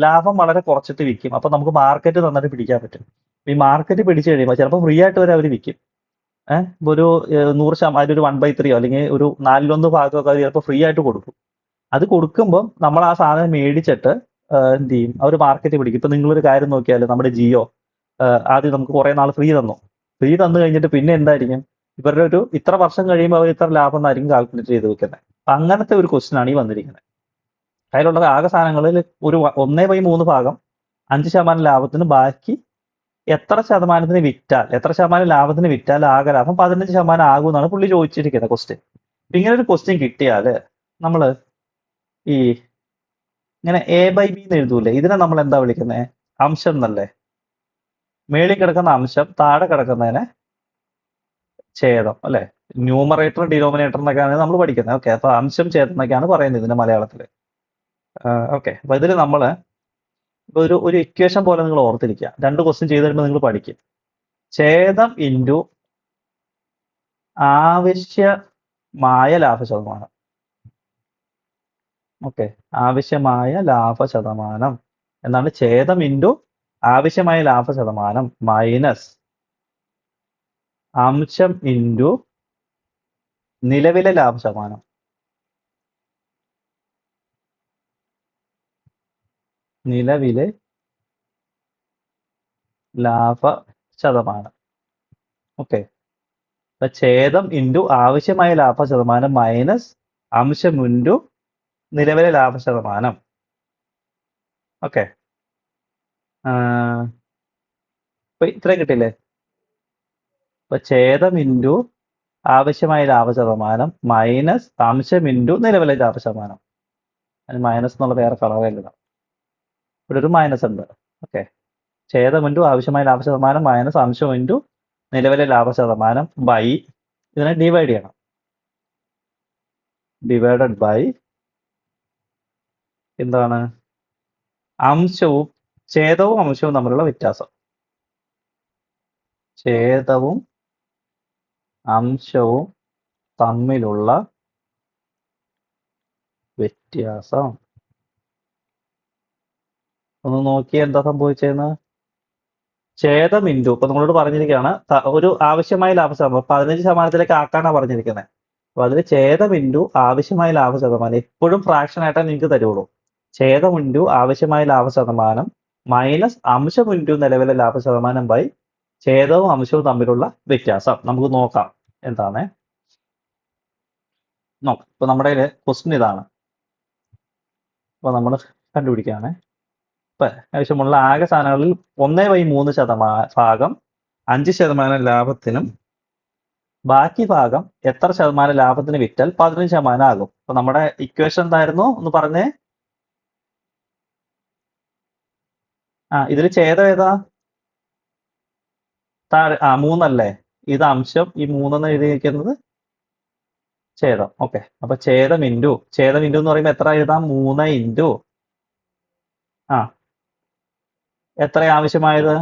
Speaker 1: ലാഭം വളരെ കുറച്ചിട്ട് വിൽക്കും. അപ്പൊ നമുക്ക് മാർക്കറ്റ് നന്നായിട്ട് പിടിക്കാൻ പറ്റും. ഈ മാർക്കറ്റ് പിടിച്ചു കഴിയുമ്പോൾ ചിലപ്പോൾ ഫ്രീ ആയിട്ട് വരെ അവർ വിൽക്കും. ഒരു 100% അതിലൊരു 1/3 അല്ലെങ്കിൽ ഒരു 4/1 ഭാഗമൊക്കെ അവർ ചിലപ്പോൾ ഫ്രീ ആയിട്ട് കൊടുക്കും. അത് കൊടുക്കുമ്പോൾ നമ്മൾ ആ സാധനം മേടിച്ചിട്ട് എന്ത് ചെയ്യും, അവർ മാർക്കറ്റ് പിടിക്കും. ഇപ്പൊ നിങ്ങളൊരു കാര്യം നോക്കിയാൽ നമ്മുടെ ജിയോ ആദ്യം നമുക്ക് കുറെ നാൾ ഫ്രീ തന്നു കഴിഞ്ഞിട്ട് പിന്നെ എന്തായിരിക്കും, ഇവരുടെ ഒരു ഇത്ര വർഷം കഴിയുമ്പോൾ അവർ ഇത്ര ലാഭം എന്നായിരിക്കും കാൽക്കുലേറ്റ് ചെയ്ത് വെക്കുന്നത്. അപ്പൊ അങ്ങനത്തെ ഒരു ക്വസ്റ്റ്യൻ ആണ് ഈ വന്നിരിക്കുന്നത്. അതിലുള്ള ആകെ സാധനങ്ങളിൽ ഒരു 1/3 ഭാഗം 5% ലാഭത്തിന് ബാക്കി എത്ര ശതമാനം ലാഭത്തിന് വിറ്റാൽ ആകെ ലാഭം 15% ആകും എന്നാണ് പുള്ളി ചോദിച്ചിരിക്കുന്നത് ക്വസ്റ്റ്യൻ. ഇങ്ങനെ ഒരു ക്വസ്റ്റ്യൻ കിട്ടിയാല് നമ്മള് ഈ ഇങ്ങനെ A/B എന്ന് എഴുതൂലേ, ഇതിനെ നമ്മൾ എന്താ വിളിക്കുന്നത്? അംശം എന്നല്ലേ. മേളിൽ കിടക്കുന്ന അംശം, താഴെ കിടക്കുന്നതിനെ ഛേദം, അല്ലെ? ന്യൂമറേറ്റർ ഡിനോമിനേറ്റർ എന്നൊക്കെയാണ് നമ്മൾ പഠിക്കുന്നത്. ഓക്കെ, അപ്പൊ അംശം ഛേദം എന്നൊക്കെയാണ് പറയുന്നത് ഇതിന്റെ മലയാളത്തില്. ഓക്കെ, അപ്പൊ ഇതിൽ നമ്മള് ഒരു ഇക്വേഷൻ പോലെ നിങ്ങൾ ഓർത്തിരിക്കുക. 2 ക്വസ്റ്റ്യൻ ചെയ്ത് കഴിയുമ്പോൾ നിങ്ങൾ പഠിക്കും. ഛേദം ഇൻറ്റു ആവശ്യമായ ലാഭശതമാനം. ഓക്കെ, ആവശ്യമായ ലാഭശതമാനം എന്നാണ് ഛേദം ഇൻറ്റു ആവശ്യമായ ലാഭശതമാനം മൈനസ് അംശം ഇൻറ്റു നിലവിലെ ലാഭശതമാനം. നിലവിലെ ലാഭശതമാനം. ഓക്കെ, അപ്പൊ ഛേദം ഇൻറ്റു ആവശ്യമായ ലാഭശതമാനം മൈനസ് അംശം ഇൻറ്റു നിലവിലെ ലാഭശതമാനം. ഓക്കെ, അപ്പൊ ഇത്രയും കിട്ടില്ലേ? അപ്പൊ ഛേദം ഇൻറ്റു ആവശ്യമായ ലാഭശതമാനം മൈനസ് അംശം ഇൻറ്റു നിലവിലെ ലാഭശതമാനം. അതിന് മൈനസ് എന്നുള്ള വേറെ കളറേ എഴുതാം. ഇവിടെ ഒരു മൈനസ് ഉണ്ട്. ഓക്കെ, ഛേദം ഇൻറ്റു ആവശ്യമായ ലാഭശതമാനം മൈനസ് അംശം ഇൻറ്റു നിലവിലെ ലാഭശതമാനം ബൈ ഇതിനെ ഡിവൈഡ് ചെയ്യണം. ഡിവൈഡഡ് ബൈ എന്താണ്? ഛേദവും അംശവും തമ്മിലുള്ള വ്യത്യാസം. ഛേദവും അംശവും തമ്മിലുള്ള വ്യത്യാസം. ഒന്ന് നോക്കിയാൽ എന്താ സംഭവിച്ചതെന്ന്. ഛേദം ഇൻറ്റു ഇപ്പൊ നമ്മളോട് പറഞ്ഞിരിക്കുകയാണ് ഒരു ആവശ്യമായ ലാഭശതമാനം 15% ആക്കാനാണ് പറഞ്ഞിരിക്കുന്നത്. അപ്പൊ അതിൽ ഛേദം ഇൻറ്റു ആവശ്യമായ ലാഭശതമാനം എപ്പോഴും ഫ്രാക്ഷൻ ആയിട്ടേ നിങ്ങൾക്ക് തരുള്ളൂ. ഛേദം ഇൻറ്റു ആവശ്യമായ ലാഭശതമാനം മൈനസ് അംശം ഇൻറ്റു നിലവിലെ ലാഭശതമാനം ബൈ ഛേദവും അംശവും തമ്മിലുള്ള വ്യത്യാസം. നമുക്ക് നോക്കാം എന്താണ്. നോക്കാം, ഇപ്പൊ നമ്മുടെ ക്വസ്റ്റ്യൻ ഇതാണ്. അപ്പൊ നമ്മൾ കണ്ടുപിടിക്കുകയാണ്. ആവശ്യമുള്ള ആകെ സാധനങ്ങളിൽ 1/3 ഭാഗം 5% ലാഭത്തിനും ബാക്കി ഭാഗം എത്ര ശതമാനം ലാഭത്തിന് വിറ്റാൽ 15% ആകും. അപ്പൊ നമ്മുടെ ഇക്വേഷൻ എന്തായിരുന്നു ഒന്ന് പറഞ്ഞേ. ഇതിൽ ഛേദം ഏതാ? താഴെ 3 അല്ലേ? ഇത് അംശം, ഈ 3 എഴുതിയിരിക്കുന്നത് ഛേദം. ഓക്കെ, അപ്പൊ ഛേദം ഇൻറ്റു എന്ന് പറയുമ്പോൾ എത്ര എഴുതാം? 3 ഇൻറ്റു എത്ര ആവശ്യമായത്?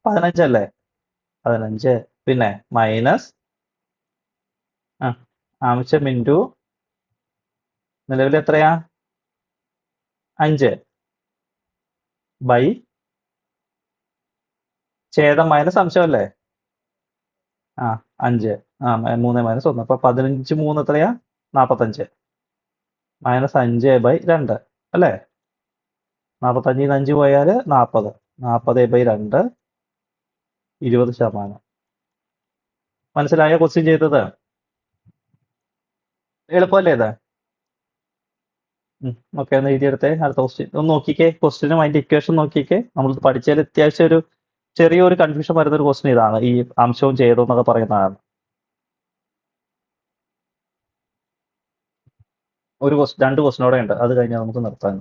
Speaker 1: 15 അല്ലേ? 15. പിന്നെ മൈനസ് ആവശ്യം ഇൻറ്റു നിലവിൽ എത്രയാ? 5 ബൈ ഛേദം മൈനസ് അംശമല്ലേ? 5 3 മൈനസ് 1. അപ്പൊ 15 3 എത്രയാ? 45 മൈനസ് 5/2 അല്ലേ? 45 5 പോയാൽ 40. 40/2 20%. മനസ്സിലായോ ക്വസ്റ്റ്യൻ ചെയ്തത്? എളുപ്പമല്ലേ ഇത്? ഓക്കെ, ഒന്ന് എഴുതിയെടുത്തേ. അടുത്ത ക്വസ്റ്റ്യൻ ഒന്ന് നോക്കിക്കേ. ക്വസ്റ്റ്യനും അതിന്റെ ഇക്വേഷൻ നോക്കിക്കേ. നമ്മൾ പഠിച്ചാൽ അത്യാവശ്യം ഒരു ചെറിയൊരു കൺഫ്യൂഷൻ വരുന്ന ഒരു ക്വസ്റ്റ്യൻ ഇതാണ്, ഈ അംശവും ഛേദവും എന്നൊക്കെ പറയുന്നതാണ്. ഒരു 2 ക്വസ്റ്റ്യനോടെ ഉണ്ട്, അത് കഴിഞ്ഞാൽ നമുക്ക് നിർത്താൻ.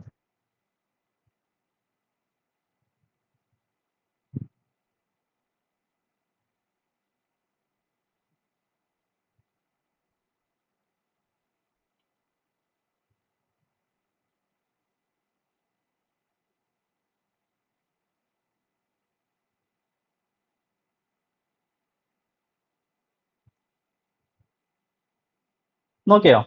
Speaker 1: നോക്കിയോ?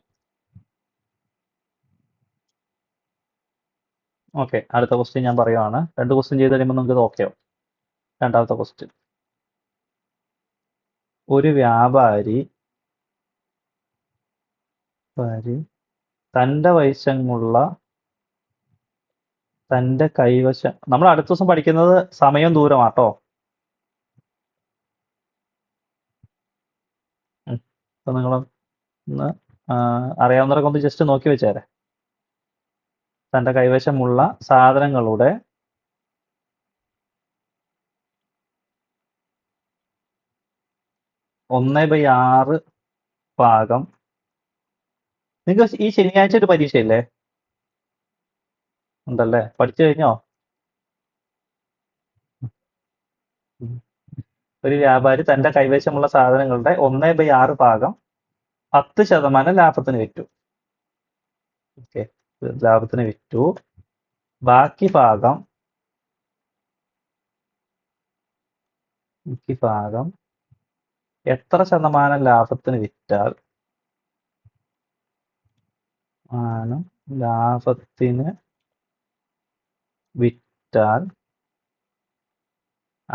Speaker 1: ഓക്കെ, അടുത്ത ക്വസ്റ്റ്യൻ ഞാൻ പറയുവാണ്. 2 ക്വസ്റ്റ്യൻ ചെയ്ത് കഴിയുമ്പോൾ നമുക്ക് ഇത് ഓക്കെയോ? രണ്ടാമത്തെ ക്വസ്റ്റ്യൻ. ഒരു വ്യാപാരി തന്റെ വശമുള്ള തന്റെ കൈവശം, നമ്മൾ അടുത്ത ദിവസം പഠിക്കുന്നത് സമയം ദൂരമാട്ടോ. അപ്പൊ നിങ്ങൾ ഒന്ന് അറിയാവുന്നവരൊക്കെ ഒന്ന് ജസ്റ്റ് നോക്കി വെച്ചേരെ. തന്റെ കൈവശമുള്ള സാധനങ്ങളുടെ 1/6 ഭാഗം. നിങ്ങൾക്ക് ഈ ശനിയാഴ്ച ഒരു പരീക്ഷയില്ലേ? ഉണ്ടല്ലേ? പഠിച്ചു കഴിഞ്ഞോ? ഒരു വ്യാപാരി തന്റെ കൈവശമുള്ള സാധനങ്ങളുടെ 1/6 ഭാഗം 10% ലാഭത്തിന് വിറ്റു. ഓക്കെ, ലാഭത്തിന് വിറ്റു. ബാക്കി ഭാഗം എത്ര ശതമാനം ലാഭത്തിന് വിറ്റാൽ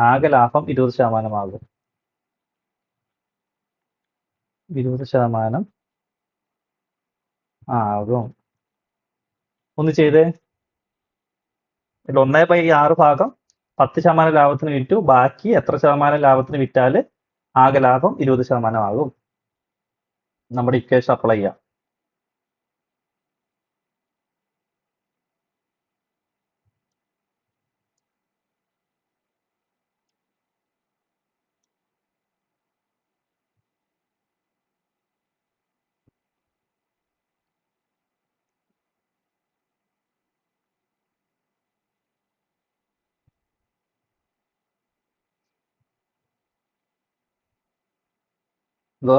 Speaker 1: ആകെ ലാഭം 20% ആകും. 20% ആകും. ഒന്ന് ചെയ്തേ. 1/6 ഭാഗം 10% ലാഭത്തിന് വിറ്റു. ബാക്കി എത്ര ശതമാനം ലാഭത്തിന് വിറ്റാൽ ആകെ ലാഭം 20% ആകും. നമ്മുടെ ഇക്വേഷൻ അപ്ലൈ ചെയ്യാം. എന്തോ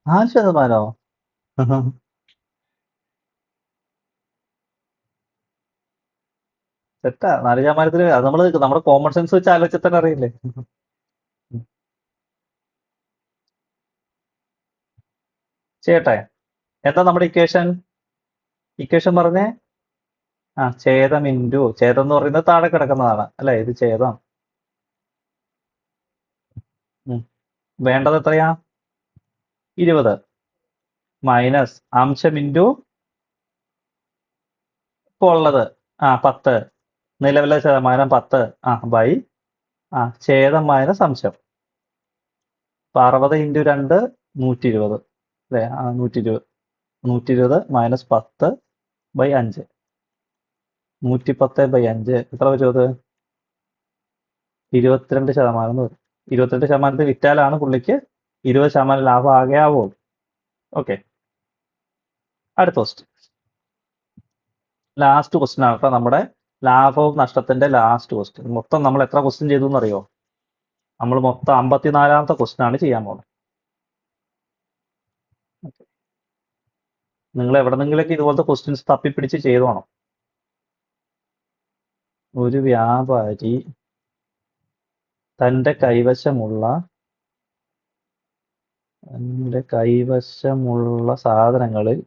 Speaker 1: 4%? തെറ്റാ. 4%. അത് നമ്മുടെ കോമൺ സെൻസ് വെച്ച് ആലോചിച്ചാൽ തന്നെ അറിയില്ലേ. ചെയ്യട്ടെ? എന്താ നമ്മുടെ ഇക്വേഷൻ പറഞ്ഞേ? ഛേദം ഇൻറ്റു, ഛേദം എന്ന് പറയുന്നത് താഴെ കിടക്കുന്നതാണ് അല്ലെ? ഇത് ഛേദം. വേണ്ടത് എത്രയാ? 20 മൈനസ് അംശം ഇൻറ്റു ഇപ്പോൾ ഉള്ളത് 10, നിലവിലെ ശതമാനം 10 ബൈ ഛേദം മൈനസ് അംശം. 60 ഇൻറ്റു 2 120 അല്ലേ? 120 മൈനസ് 10 ബൈ 5. 110/5 എത്ര വരും അത്? 22% എന്ന് വരും. 22% വിറ്റാലാണ് പുള്ളിക്ക് 20% ലാഭം ആകെ ആവുള്ളൂ. ഓക്കെ, അടുത്ത ക്വസ്റ്റ്യൻ. ലാസ്റ്റ് ക്വസ്റ്റ്യൻ ആണ് കേട്ടോ നമ്മുടെ ലാഭവും നഷ്ടത്തിന്റെ ലാസ്റ്റ് ക്വസ്റ്റ്യൻ. മൊത്തം നമ്മൾ എത്ര ക്വസ്റ്റ്യൻ ചെയ്തു എന്നറിയോ? നമ്മൾ മൊത്തം 54ാമത്തെ ക്വസ്റ്റ്യൻ ആണ് ചെയ്യാൻ പോകുന്നത്. നിങ്ങൾ എവിടെന്നെങ്കിലൊക്കെ ഇതുപോലത്തെ ക്വസ്റ്റ്യൻസ് തപ്പിപ്പിടിച്ച് ചെയ്തു വേണം. ഒരു വ്യാപാരി തന്റെ കൈവശമുള്ള സാധനങ്ങളിൽ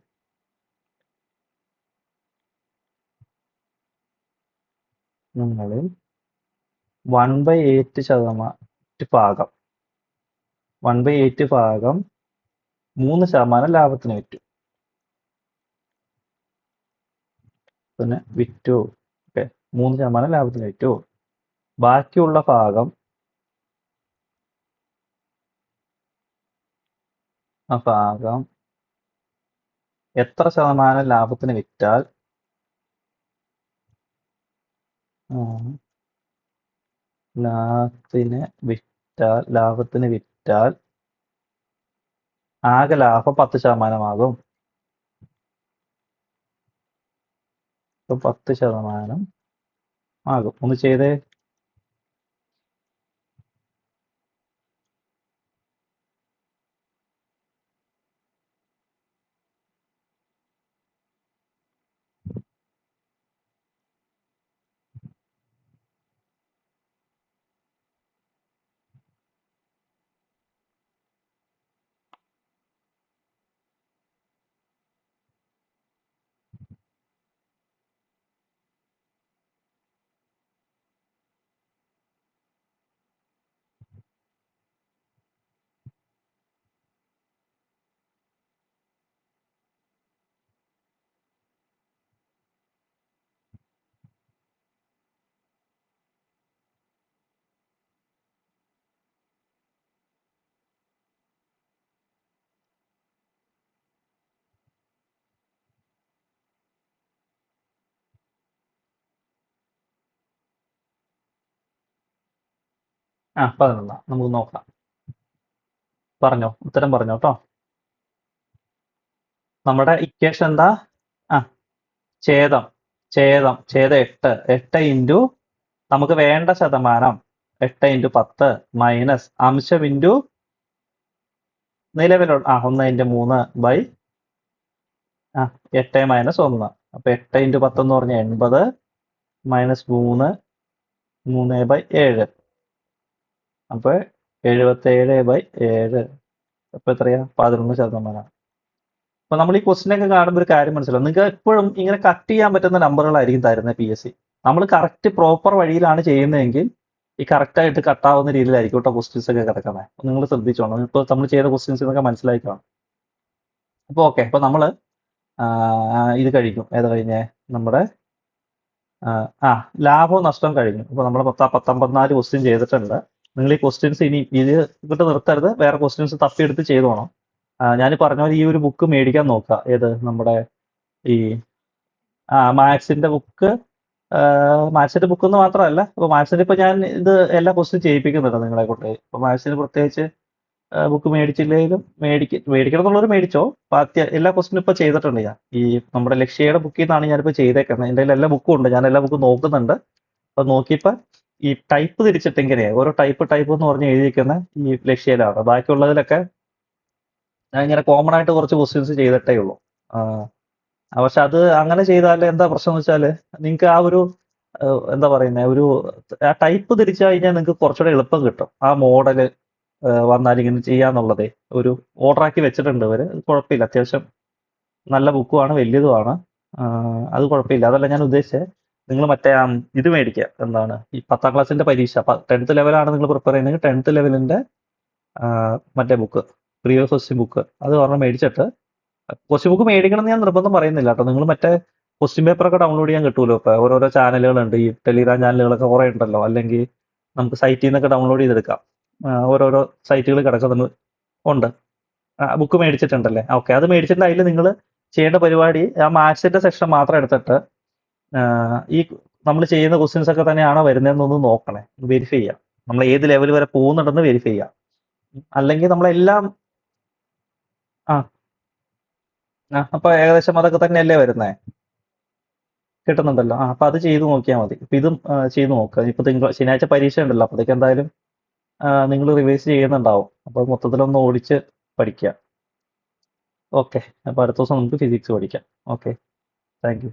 Speaker 1: 1/8 ഭാഗം 3% ലാഭത്തിന് വിറ്റു. പിന്നെ വിറ്റു. ഓക്കെ, 3% ലാഭത്തിന് വിറ്റു. ബാക്കിയുള്ള ഭാഗം എത്ര ശതമാനം ലാഭത്തിന് വിറ്റാൽ ആകെ ലാഭം 10% ആകും. 10% ആകും. ഒന്ന് ചെയ്തേ. ആ 11. നമുക്ക് നോക്കാം. പറഞ്ഞോ, ഉത്തരം പറഞ്ഞോ കേട്ടോ. നമ്മുടെ ഇക്വേഷൻ എന്താ? ഛേദം 8 ഇൻറ്റു നമുക്ക് വേണ്ട ശതമാനം 8 × 10 മൈനസ് അംശം ഇൻറ്റു നിലവിലുള്ള 1/3 ബൈ 8 - 1. അപ്പൊ 8 × 10 എന്ന് പറഞ്ഞാൽ 80 മൈനസ് 3/7. അപ്പൊ 77/7. അപ്പൊ എത്രയാ? 11%. അപ്പൊ നമ്മൾ ഈ ക്വസ്റ്റിനൊക്കെ കാണുമ്പോൾ ഒരു കാര്യം മനസ്സിലാവും. നിങ്ങൾക്ക് എപ്പോഴും ഇങ്ങനെ കട്ട് ചെയ്യാൻ പറ്റുന്ന നമ്പറുകളായിരിക്കും തരുന്നത് PSC. നമ്മൾ കറക്റ്റ് പ്രോപ്പർ വഴിയിലാണ് ചെയ്യുന്നതെങ്കിൽ ഈ കറക്റ്റ് ആയിട്ട് കട്ടാവുന്ന രീതിയിലായിരിക്കും കേട്ടോ ക്വസ്റ്റ്യൻസ് ഒക്കെ കിടക്കുന്നത്. നിങ്ങൾ ശ്രദ്ധിച്ചോണം. ഇപ്പോൾ നമ്മൾ ചെയ്ത ക്വസ്റ്റ്യൻസ് എന്നൊക്കെ മനസ്സിലാക്കണം. അപ്പോൾ ഓക്കെ, അപ്പോൾ നമ്മൾ ഇത് കഴിഞ്ഞു. ഏത് കഴിഞ്ഞേ? നമ്മുടെ ലാഭവും നഷ്ടവും കഴിഞ്ഞു. അപ്പോൾ നമ്മൾ 54 ക്വസ്റ്റ്യൻ ചെയ്തിട്ടുണ്ട്. നിങ്ങൾ ഈ ക്വസ്റ്റ്യൻസ് ഇനി ഇത് ഇങ്ങോട്ട് നിർത്തരുത്, വേറെ ക്വസ്റ്റ്യൻസ് തപ്പിയെടുത്ത് ചെയ്തു പോകണം. ഞാൻ പറഞ്ഞ പോലെ ഈ ഒരു ബുക്ക് മേടിക്കാൻ നോക്കുക. ഏത്? നമ്മുടെ ഈ മാത്സിന്റെ ബുക്ക്. മാത്സിന്റെ ബുക്ക് എന്ന് മാത്രമല്ല, ഇപ്പോൾ മാത്സിന്റെ ഇപ്പോൾ ഞാൻ ഇത് എല്ലാ ക്വസ്റ്റ്യൻ ചെയ്യിപ്പിക്കുന്നുണ്ട് നിങ്ങളെ കൊണ്ട്. ഇപ്പോൾ മാത്സിന് പ്രത്യേകിച്ച് ബുക്ക് മേടിച്ചില്ലെങ്കിലും മേടിക്കണം എന്നുള്ളവർ മേടിച്ചോ. ബാക്കി എല്ലാ ക്വസ്റ്റ്യനും ഇപ്പോൾ ചെയ്തിട്ടുണ്ട് ഞാൻ. ഈ നമ്മുടെ ലക്ഷ്യയുടെ ബുക്കിൽ നിന്നാണ് ഞാനിപ്പോൾ ചെയ്തേക്കുന്നത്. എൻ്റെ എല്ലാ ബുക്കും ഉണ്ട്, ഞാൻ എല്ലാ ബുക്കും നോക്കുന്നുണ്ട്. അപ്പോൾ നോക്കിയപ്പോൾ ഈ ടൈപ്പ് തിരിച്ചിട്ട് എങ്ങനെയാണ് ഓരോ ടൈപ്പ് എന്ന് പറഞ്ഞ് എഴുതിയിരിക്കുന്ന ഈ ലക്ഷ്യയിലാണ്. ബാക്കിയുള്ളതിലൊക്കെ ഞാൻ ഇങ്ങനെ കോമൺ ആയിട്ട് കുറച്ച് ക്വസ്റ്റ്യൻസ് ചെയ്തിട്ടേ ഉള്ളൂ. പക്ഷെ അത് അങ്ങനെ ചെയ്താൽ എന്താ പ്രശ്നം എന്ന് വെച്ചാൽ നിങ്ങൾക്ക് ആ ഒരു എന്താ പറയുന്നത്, ഒരു ടൈപ്പ് തിരിച്ചു കഴിഞ്ഞാൽ നിങ്ങൾക്ക് കുറച്ചുകൂടെ എളുപ്പം കിട്ടും. ആ മോഡല് വന്നാൽ ഇങ്ങനെ ചെയ്യാന്നുള്ളതേ ഒരു ഓർഡറാക്കി വെച്ചിട്ടുണ്ട് ഇവര്. അത് കുഴപ്പമില്ല, അത്യാവശ്യം നല്ല ബുക്കുമാണ്, വലിയതുമാണ്. അത് കുഴപ്പമില്ല. അതല്ല ഞാൻ ഉദ്ദേശിച്ചത്, നിങ്ങൾ മറ്റേ ഇത് മേടിക്കുക. എന്താണ് ഈ 10ാം ക്ലാസ്സിന്റെ പരീക്ഷ 10th ലെവലാണ് നിങ്ങൾ പ്രിപ്പയർ ചെയ്യുന്നത്. 10th ലെവലിന്റെ മറ്റേ ബുക്ക്, പ്രീവിയസ് ക്വസ്റ്റ്യൻ ബുക്ക്, അത് പറഞ്ഞ് മേടിച്ചിട്ട് ക്വസ്റ്റ്യൻ ബുക്ക് മേടിക്കണം എന്ന് ഞാൻ നിർബന്ധം പറയുന്നില്ല കേട്ടോ. നിങ്ങൾ മറ്റേ ക്വസ്റ്റ്യൻ പേപ്പറൊക്കെ ഡൗൺലോഡ് ചെയ്യാൻ കിട്ടുമല്ലോ. ഇപ്പോൾ ഓരോരോ ചാനലുകളുണ്ട്, ഈ ടെലിഗ്രാം ചാനലുകളൊക്കെ കുറേ ഉണ്ടല്ലോ. അല്ലെങ്കിൽ നമുക്ക് സൈറ്റിൽ നിന്നൊക്കെ ഡൗൺലോഡ് ചെയ്തെടുക്കാം. ഓരോരോ സൈറ്റുകൾ കിടക്കുന്നുണ്ട്. ഉണ്ട്. ബുക്ക് മേടിച്ചിട്ടുണ്ടല്ലേ? ഓക്കെ, അത് മേടിച്ചിട്ട് അതിൽ നിങ്ങൾ ചെയ്യേണ്ട പരിപാടി ആ മാത്സിന്റെ സെക്ഷൻ മാത്രം എടുത്തിട്ട് ഈ നമ്മൾ ചെയ്യുന്ന ക്വസ്റ്റ്യൻസ് ഒക്കെ തന്നെയാണോ വരുന്നതെന്നൊന്ന് നോക്കണേ, വെരിഫൈ ചെയ്യാം. നമ്മൾ ഏത് ലെവൽ വരെ പോകുന്നുണ്ടെന്ന് വെരിഫൈ ചെയ്യാം. അല്ലെങ്കിൽ നമ്മളെല്ലാം ആ അപ്പൊ ഏകദേശം അതൊക്കെ തന്നെയല്ലേ വരുന്നേ, കിട്ടുന്നുണ്ടല്ലോ. അപ്പൊ അത് ചെയ്ത് നോക്കിയാൽ മതി. ഇപ്പൊ ഇതും ചെയ്ത് നോക്കുക. ഇപ്പൊ ശനിയാഴ്ച പരീക്ഷ ഉണ്ടല്ലോ, അപ്പോഴത്തേക്ക് എന്തായാലും നിങ്ങൾ റിവൈസ് ചെയ്യുന്നുണ്ടാവും. അപ്പൊ മൊത്തത്തിലൊന്ന് ഓടിച്ച് പഠിക്കുക. ഓക്കെ, അപ്പൊ അടുത്ത ദിവസം നമുക്ക് ഫിസിക്സ് പഠിക്കാം. Okay, thank you.